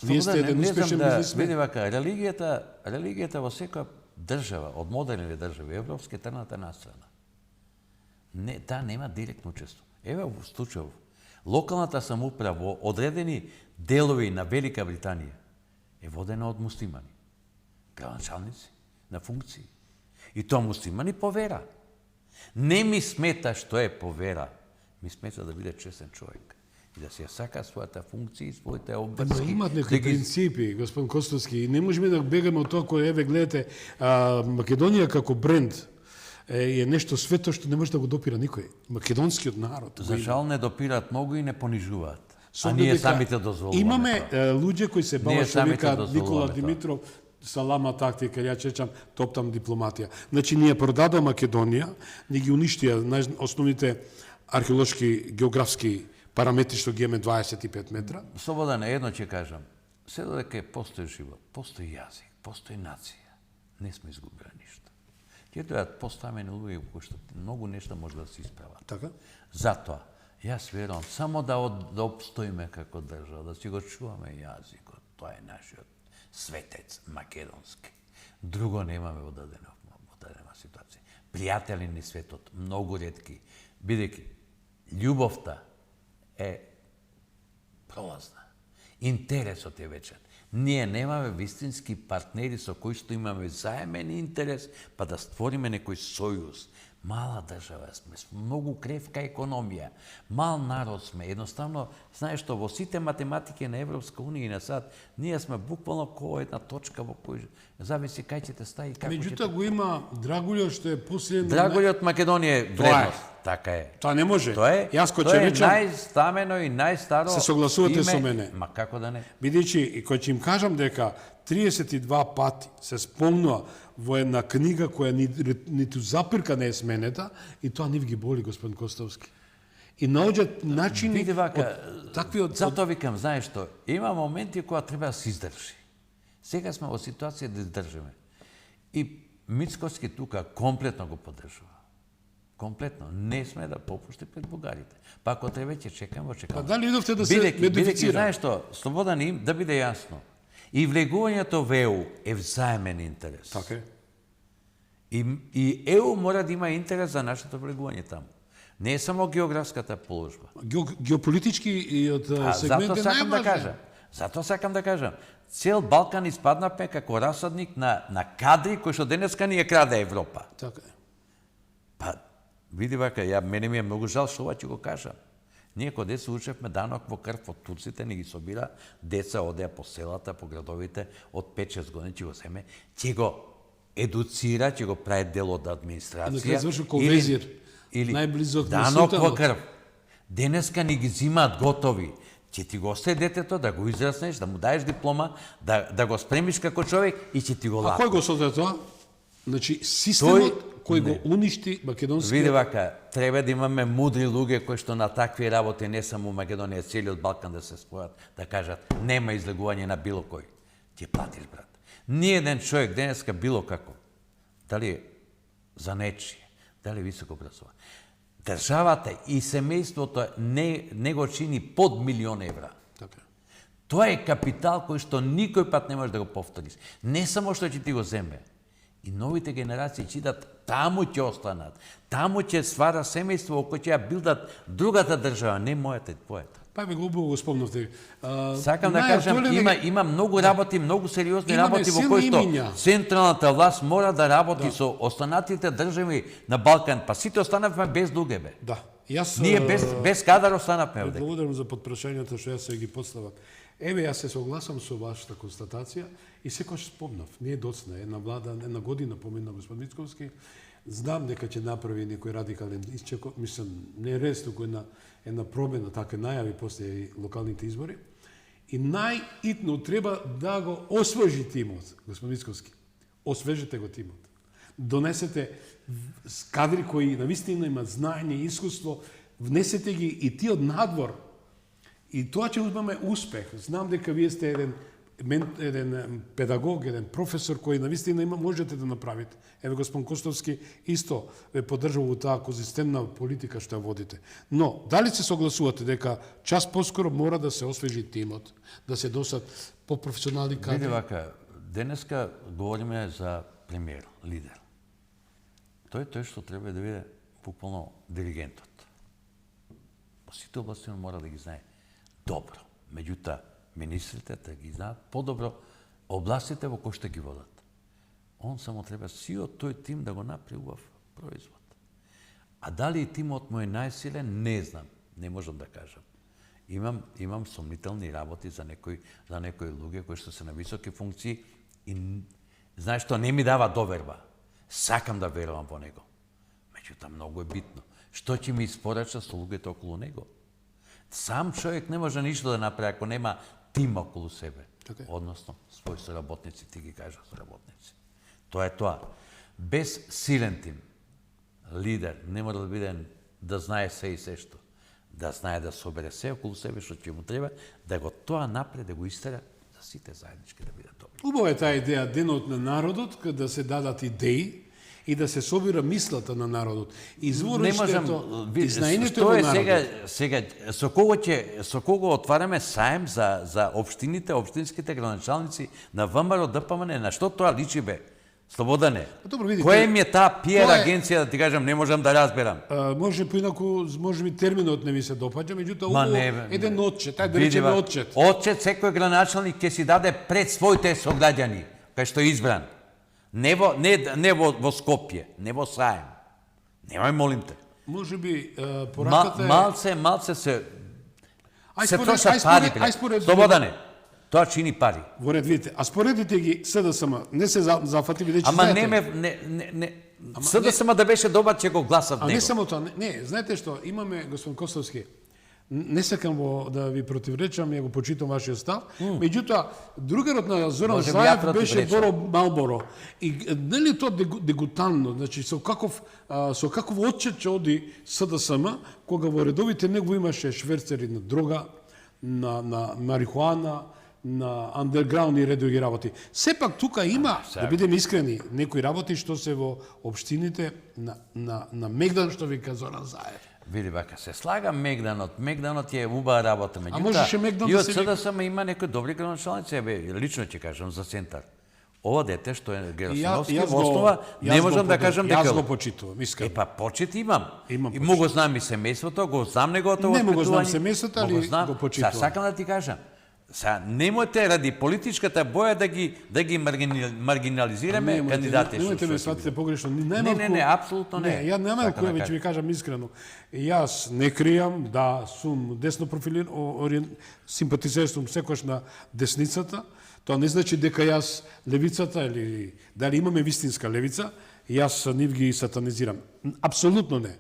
Вие сте еден успешен бизнисмен. Види вака, религијата во секоја држава, од модерните држави, европски, трната настрана. Не, таа нема директно учество. Еве во случајов, локалната самоуправа во одредени делови на Велика Британија е водена од муслимани, градоначалници на функции. И тоа муслимани по вера. Не ми смета што е по вера, ми смета да биде честен човек и да се ја сака својата функција и своите обврски. Но имат некои принципи, господин Костовски, и не можеме да бегаме од тоа кој гледате Македонија како бренд е нешто свето што не може да го допира никој. Македонскиот народ. За жал не допираат многу и не понижуваат. А ние самите дозволуваме. Имаме луѓе кои се бават, викаат Никола Димитров, салама тактика, ја чечам, топтам дипломатија. Значи, ние продаде Македонија, ни ги уништија основните археолошки, географски параметри што ги имаме 25 метра. Слободен, едно ќе кажам. Се додека постои живот, постои јазик, постои нација, не сме изгубили ништо. Ќе дојдат поставени луѓе кои што многу нешта може да се исправат. Така? Затоа, јас верувам само да обстоиме како држава, да си го чуваме јазикот. Тоа е нашиот светец македонски. Друго немаме во дадена ситуација. Пријатели ни светот, многу ретки, бидејќи љубовта е пролазна. Интересот е вечен. Ние немаме вистински партнери со кои што имаме заемен интерес, па да створиме некој сојуз. Мала држава сме, многу кревка економија, мал народ сме. Едноставно, знаеш што, во сите математики на Европска унија и на САД, ние сме буквално ко една точка во кој зависи кај ќе те стави и како ќе Меѓутоа го има Драгулјот што е последно. Драгулјот Македонија е вредност. Така е. Тоа не може. Тоа е. Јас кој тоа ќе е речам, најстамено и најстаро. се согласувате име. со мене. Ма како да не? Бидејќи и кој ќе им кажам дека 32 пати се спомнува во една книга која ниту запирка не е сменета, и тоа нив ги боли, господин Костовски. И наоѓаат начини Види вака, такви од затоа викам, знаеш што, има моменти кога треба да се издржи. Сега сме во ситуација да издржиме. И Мицкоски тука комплетно го поддржува. Комплетно. Не сме да попушти пред бугарите. Па ако треба ќе чекаме, чекаме. Па дали идовте да се Бидејќи, модифицира? знаеш што, слободан им, да биде јасно. И влегувањето во ЕУ е взаемен интерес. Така е. И ЕУ мора да има интерес за нашето влегување таму. Не е само географската положба. Геополитички и од сегмент Затоа е сакам да најважен. кажам. Затоа сакам да кажам. Цел Балкан испаднапме како расадник на кадри кои што денеска ни ја краде Европа. Така е. Па, види вака, мене ми е многу жал што ова ќе го кажам. Ние кога деца учевме данок во крв од турците, не ги собира, деца одеа по селата, по градовите, од 5-6 години ќе го земе, ќе го едуцира, ќе го прави дел од администрација. На крај заврши ко везир, најблизо од данок во султанот. крв. Денеска ни ги зимаат готови. Ќе ти го остави детето да го израснеш, да му даеш диплома, да го спремиш како човек и ќе ти го А лапи. кој го соде тоа? Значи, системот кој го уништи македонскиот... Види вака, треба да имаме мудри луѓе кои што на такви работи не само Македонија, целиот Балкан да се спојат, да кажат нема излегување на било кој. Ти платиш, брат. Ниеден човек денеска било како, дали е за нечие, дали е високо образован. Државата и семејството не го чини под 1.000.000 евра. Така. Тоа е капитал кој што никој пат не може да го повториш. Не само што ќе ти го земе, и новите генерации читат, таму ќе останат. Таму ќе ствара семејство во кој ќе ја билдат другата држава, не мојата и твојата. Па ме глубоко го спомнавте. Сакам да кажам, има многу работи, многу сериозни Имаме работи во силни кои што имиња. централната власт мора да работи со останатите држави на Балкан, па сите останавме без луѓе бе. Да. Јас Ние без кадар останавме овде. благодарам за подпрашањата што јас се ги поставам. Еве, јас се согласам со вашата констатација и секогаш спомнав, не е доцна, една влада, една година помина господин Мицковски, знам дека ќе направи некој радикален исчекот, мислам, не е рез, туку една промена, така најави после и локалните избори. И најитно треба да го освежи тимот, господин Мицковски. Освежете го тимот. Донесете кадри кои навистина имаат знаење и искуство, внесете ги и ти од надвор. И тоа ќе имаме успех. Знам дека вие сте еден педагог, еден професор кој навистина можете да направите. Еве господин Костовски исто ве поддржува во таа конзистентна политика што ја водите. Но дали се согласувате дека час поскоро мора да се освежи тимот, да се досат по-професионални кадри? Види вака, денеска говориме за премиер, лидер. Тој што треба да биде буквално диригентот. По сите области мора да ги знае добро. Меѓутоа, министрите да ги знаат подобро областите во кои што ги водат. Он само треба сиот тој тим да го направи убав производ. А дали тимот му е најсилен, не знам, не можам да кажам. Имам сомнителни работи за некои луѓе кои што се на високи функции и знаеш што, не ми дава доверба. Сакам да верувам во него. Меѓутоа, многу е битно. Што ќе ми испорача со луѓето околу него? Сам човек не може ништо да направи ако нема тим околу себе. Така е. Односно, своји соработници, ти ги кажа соработници. Тоа е тоа. Без силен тим, лидер, не мора да биде да знае се и се што. Да знае да собере се околу себе што ќе му треба, да го тоа напред, да го истера, за сите заеднички да бидат добри. Убава е таа идеја, денот на народот, да се дадат идеи и да се собира мислата на народот. Извориштето и знаењето Што во е народот. сега со кого отвараме саем за општините, општинските градоначалници на ВМРО ДПМН, на што тоа личи бе? Слободане. Добро, видите. Која ми е таа пиар Тоа е- агенција да ти кажам, не можам да разберам. Може поинаку, може би терминот не ми се допаѓа, меѓутоа Ма убаво не, бе, еден отчет, тај да Види, речеме ба, отчет. Отчет секој граначалник ќе си даде пред своите сограѓани, кај што е избран. Не во Скопје, не во Саем, Немај, молим те. Може би пораката е... Малце се според- трошат ај пари. според- ај според- Слободане, тоа чини пари. Во ред, видите, а споредите ги СДСМ, не се зафати, бидејќи Ама знаете... не СДСМ да беше добар, ќе го гласав А не него. само тоа, не, знаете што, имаме, господин Костовски, не сакам да ви противречам, ја го почитам вашиот став, меѓутоа, другарот на Зоран Може би Заев ја беше противречам. Боро Малборо. И нели тоа дегутанно, значи со каков отчет ќе оди СДСМ, кога во редовите него имаше шверцери на дрога, на марихуана, на андерграунд и ред други работи. Сепак тука има, да бидеме искрени, некои работи што се во општините на Мегдан, што вика Зоран Заев. Види вака, се слага Мегданот. Мегданот е убава работа. Меѓутоа, можеше Мегдан и да од се вика. СДСМ има некои добри градоначалници, лично ќе кажам за центар. Ова дете што е И Герасиновски во основа, не јас можам го да кажам Јас дека го почитувам, искрено. Па почит имам. Имам И му го знам и семејството, го знам неговото Не му го знам воспитување. семејството, али Му знам. го почитувам. Сакам да ти кажам. Немојте ради политичката боја да ги маргинализираме кандидатите. Немојте што ме ќе сватите бидат. погрешно. Не, апсолутно не. Ја немам Сакам да кој, веќе ви кажам искрено. Јас не кријам да сум десно профилиран, симпатизер сум секојаш на десницата. Тоа не значи дека јас левицата или дали имаме вистинска левица, јас нив ги сатанизирам. Апсолутно не.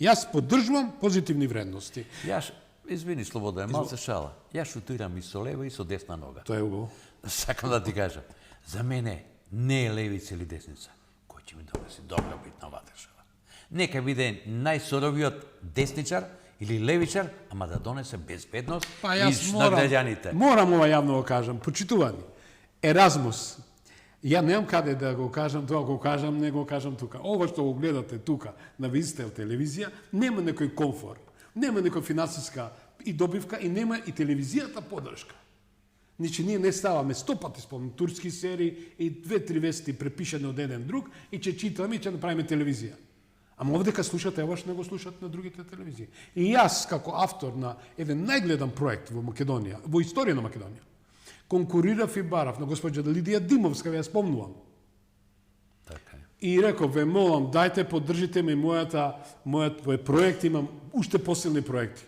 Јас поддржувам позитивни вредности. Јас, извини Слобода, е малце шала. Јас шутирам и со лева и со десна нога. Тоа е убаво. Сакам да ти кажам. За мене не е левица или десница. Кој ќе ми донеси добра бит на оваа држава. Нека биде најсоровиот десничар или левичар, ама да донесе безбедност Па и јас на граѓаните. морам ова јавно го кажам. Почитувани. Еразмус. Ја немам каде да го кажам тоа, го кажам, не го кажам тука. Ова што го гледате тука на Вистел телевизија, нема некој комфор, нема некој финансиска и добивка и нема и телевизијата поддршка. Значи, ние не ставаме 100 пати спомнам турски серии и 2-3 вести препишани од еден друг и ќе читаме и ќе направиме телевизија. Ама овде кога слушате, оваш не го слушат на другите телевизии. И јас, како автор на еден најгледан проект во Македонија, во историја на Македонија, конкурирав и барав на госпоѓа Лидија Димовска, ја спомнувам. Така е. И реков, ве молам, дајте, поддржите ми мојот проект, имам уште посилни проекти.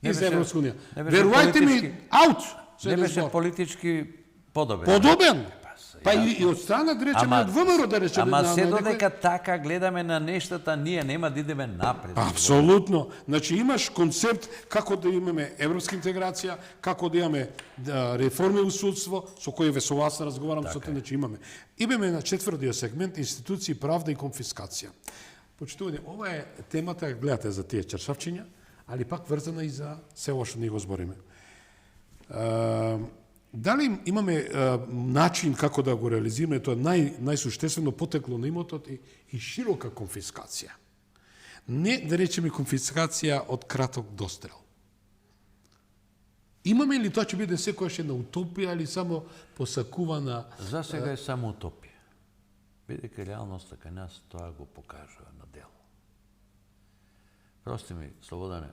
Не Из беше- Европска унија. не беше Верувајте ми, политички- аут! Не беше политички подобен. Подобен! Па јасно. и од страна, да речеме, од ВМРО, да речеме. Ама на се некој- додека така гледаме на нештата, ние нема да идеме напред. Апсолутно. Значи имаш концепт како да имаме европска интеграција, како да имаме реформи во судство, со кои ве со вас разговарам, со те, значи имаме. Имаме на четвртиот сегмент институции, правда и конфискација. Почитување, ова е темата, гледате за тие чаршавчиња, али пак врзана и за се ова што ние го збориме. Дали имаме начин како да го реализираме тоа најсуштествено потекло на имотот и широка конфискација? Не да речеме конфискација од краток дострел. Имаме ли тоа ќе биде секојаш една утопија или само посакувана? За сега е само утопија. Бидејќи реалноста кај нас тоа го покажува на дело. Прости ми, Слободане,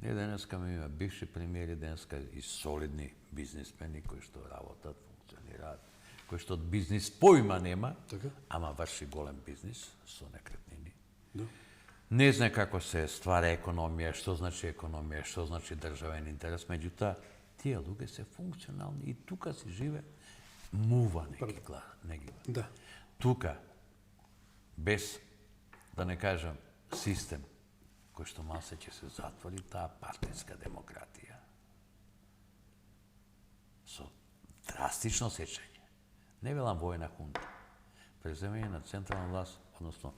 ние денеска имаме бивши премиери, денеска и солидни бизнисмени кои што работат, функционираат, кои што од бизнис поима нема, Така. ама врши голем бизнис со некретнини. Да. Не знае како се ствара економија, што значи економија, што значи државен интерес, меѓутоа тие луѓе се функционални и тука си живе мува неги. Да. Тука, без, да не кажам, систем, кој што малце ќе се затвори таа партијска демократија. Со драстично сечење. Не велам војна хунта. Преземење на централна власт, односно,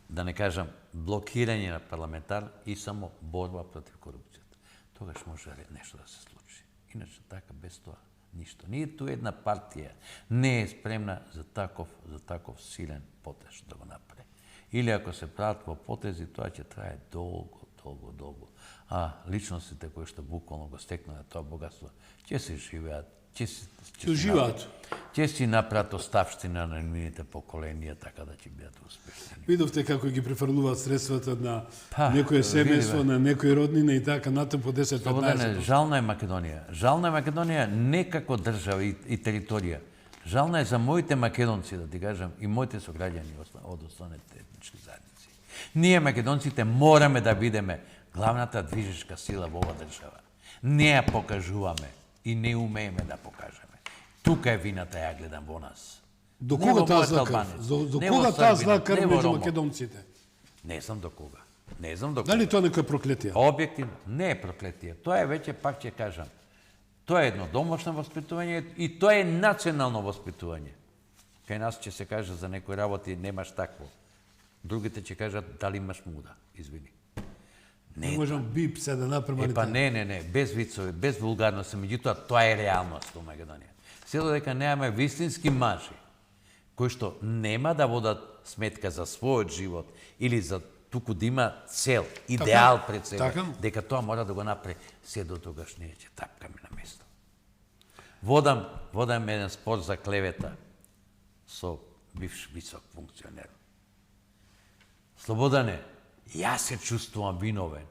да не кажам, блокирање на парламентар и само борба против корупцијата. Тогаш може нешто да се случи. Иначе така, без тоа, ништо. Ниту една партија не е спремна за таков силен потез да го направи. Или ако се прават во потези, тоа ќе трае долго. А личностите кои што буквално го стекнале тоа богатство, ќе се живеат, ќе си направат оставштина на нивните поколенија, така да ќе бидат успешни. Видовте како ги префрлуваат средствата на Па, некој семејство, види, на некој роднина и така натаму по 10-15%. Жална е Македонија. Жална е Македонија не како држава и територија, Жална е за моите македонци, да ти кажам, и моите сограѓани од останалите етнички заедници. Ние, македонците, мораме да бидеме главната движечка сила во ова држава. Не ја покажуваме и не умееме да покажеме. Тука е вината, ја гледам во нас. До Не кога во таа мојот зла Албанец, крв? До не кога во таа Србинот, зла крв не во меѓу Ромот. македонците? Не знам до кога. Не знам до кога. Дали тоа некој проклетија? Објективно, не е проклетие. Тоа е веќе, пак ќе кажам, тоа е едно домашно воспитување и тоа е национално воспитување. Кај нас ќе се каже за некои работи немаш такво. Другите ќе кажат дали имаш муда. Извини. Не можам бип се да направам. Па не, без вицови, без вулгарност, меѓутоа тоа е реалност во Македонија. Се додека немаме вистински мажи, кои што нема да водат сметка за својот живот или за туку да има цел, идеал пред себе, така. дека тоа мора да го направи, се до тогаш не ќе тапкаме на место. Водам еден спор за клевета со бивш висок функционер. Слободане, јас се чувствувам виновен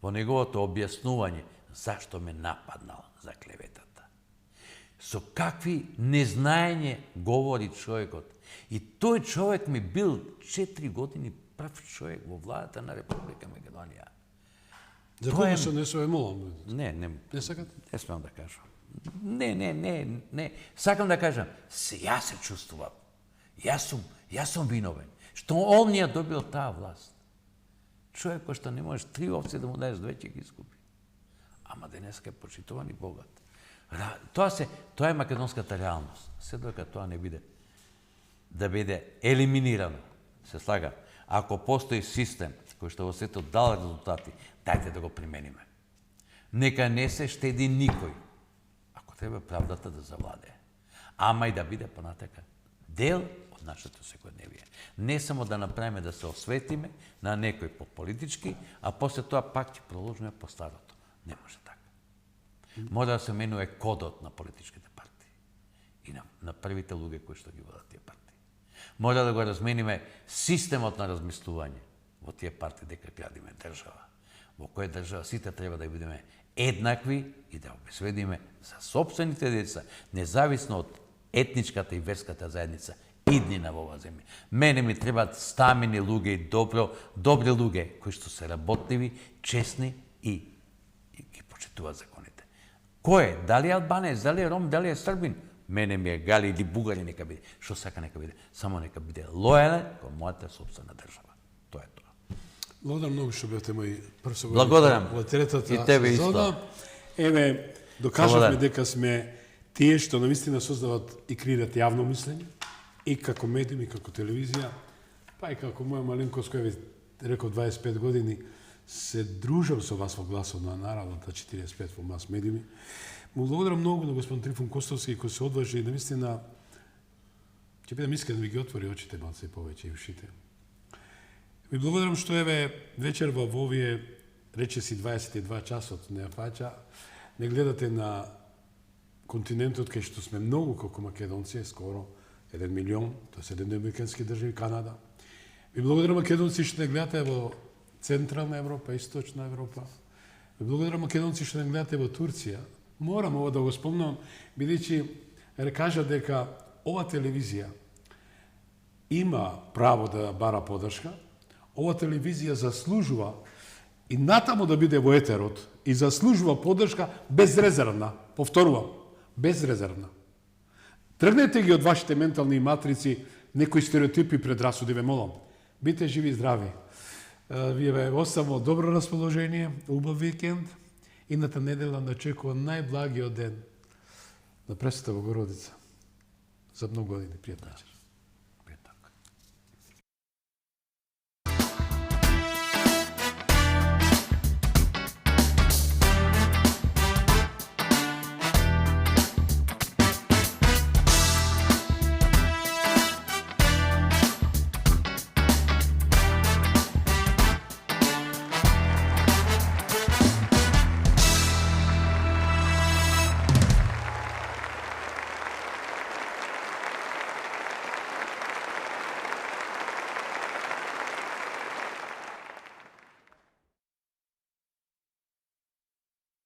во неговото објаснување зашто ме нападнал за клеветата. Со какви незнаење говори човекот. И тој човек ми бил 4 години прв човек во владата на Република Македонија. За Тоа е- кога се не се емолам? Не Не сакате? не смеам да кажам. Не. Сакам да кажам, јас се чувствувам. Јас сум виновен. Што он ја добил таа власт. Човек кој што не можеш 3 овци да му даеш 2 ќе ги изгуби. Ама денеска е почитуван и богат. Тоа е македонската реалност. Се додека тоа не биде да биде елиминирано. Се слага. Ако постои систем кој што во светот дал резултати, дајте да го примениме. Нека не се штеди никој. Ако треба правдата да завладее. Ама и да биде понатака дел од нашето секојдневие. Не само да направиме да се осветиме на некој по политички, а после тоа пак ќе продолжиме по старото. Не може така. Мора да се менува кодот на политичките партии и на првите луѓе кои што ги водат тие партии. Мора да го размениме системот на размислување во тие партии дека градиме држава, во која држава сите треба да бидеме еднакви и да обезбедиме за сопствените деца, независно од етничката и верската заедница, иднина во оваа земја. Мене ми требаат стамени луѓе и добри луѓе кои што се работливи, честни и ги почитуваат законите. Кој е? Дали е албанец, дали е ром, дали е србин? Мене ми е гали или бугари нека биде. Што сака нека биде? Само нека биде лојален кон мојата собствена држава. Тоа е тоа. Благодарам многу што бевте мој прв Благодарам. во третата И тебе сезона. исто. Еве, докажавме Благодарам. дека сме тие што навистина создават и креират јавно мислење, и како медиум, и како телевизија, па и како моја маленкост која ви реков 25 години, се дружам со вас во гласот на народот, 45 во мас медиуми. Му благодарам многу на господин Трифун Костовски кој се одважи и навистина ќе бидам искрен да ви ги отвори очите малце повеќе и ушите. Ви благодарам што еве вечерва во овие речиси 22 часот не ја фаќа, не гледате на континентот кај што сме многу колку македонци, скоро 1 милион, тоа се 7 американски држави, Канада. Ви благодарам македонци што не гледате во Централна Европа, Источна Европа. Ви благодарам македонци што не гледате во Турција. Морам ова да го спомнам, бидејќи кажа дека ова телевизија има право да бара поддршка, ова телевизија заслужува и натаму да биде во етерот и заслужува поддршка безрезервна. Повторувам, безрезервна. Тргнете ги од вашите ментални матрици некои стереотипи предрасуди, ве молам. Бите живи и здрави. Вие ве оставам добро расположение, убав викенд. Идната недела начекува најблагиот ден на Пресвета Богородица. За многу години, пријатна вечер.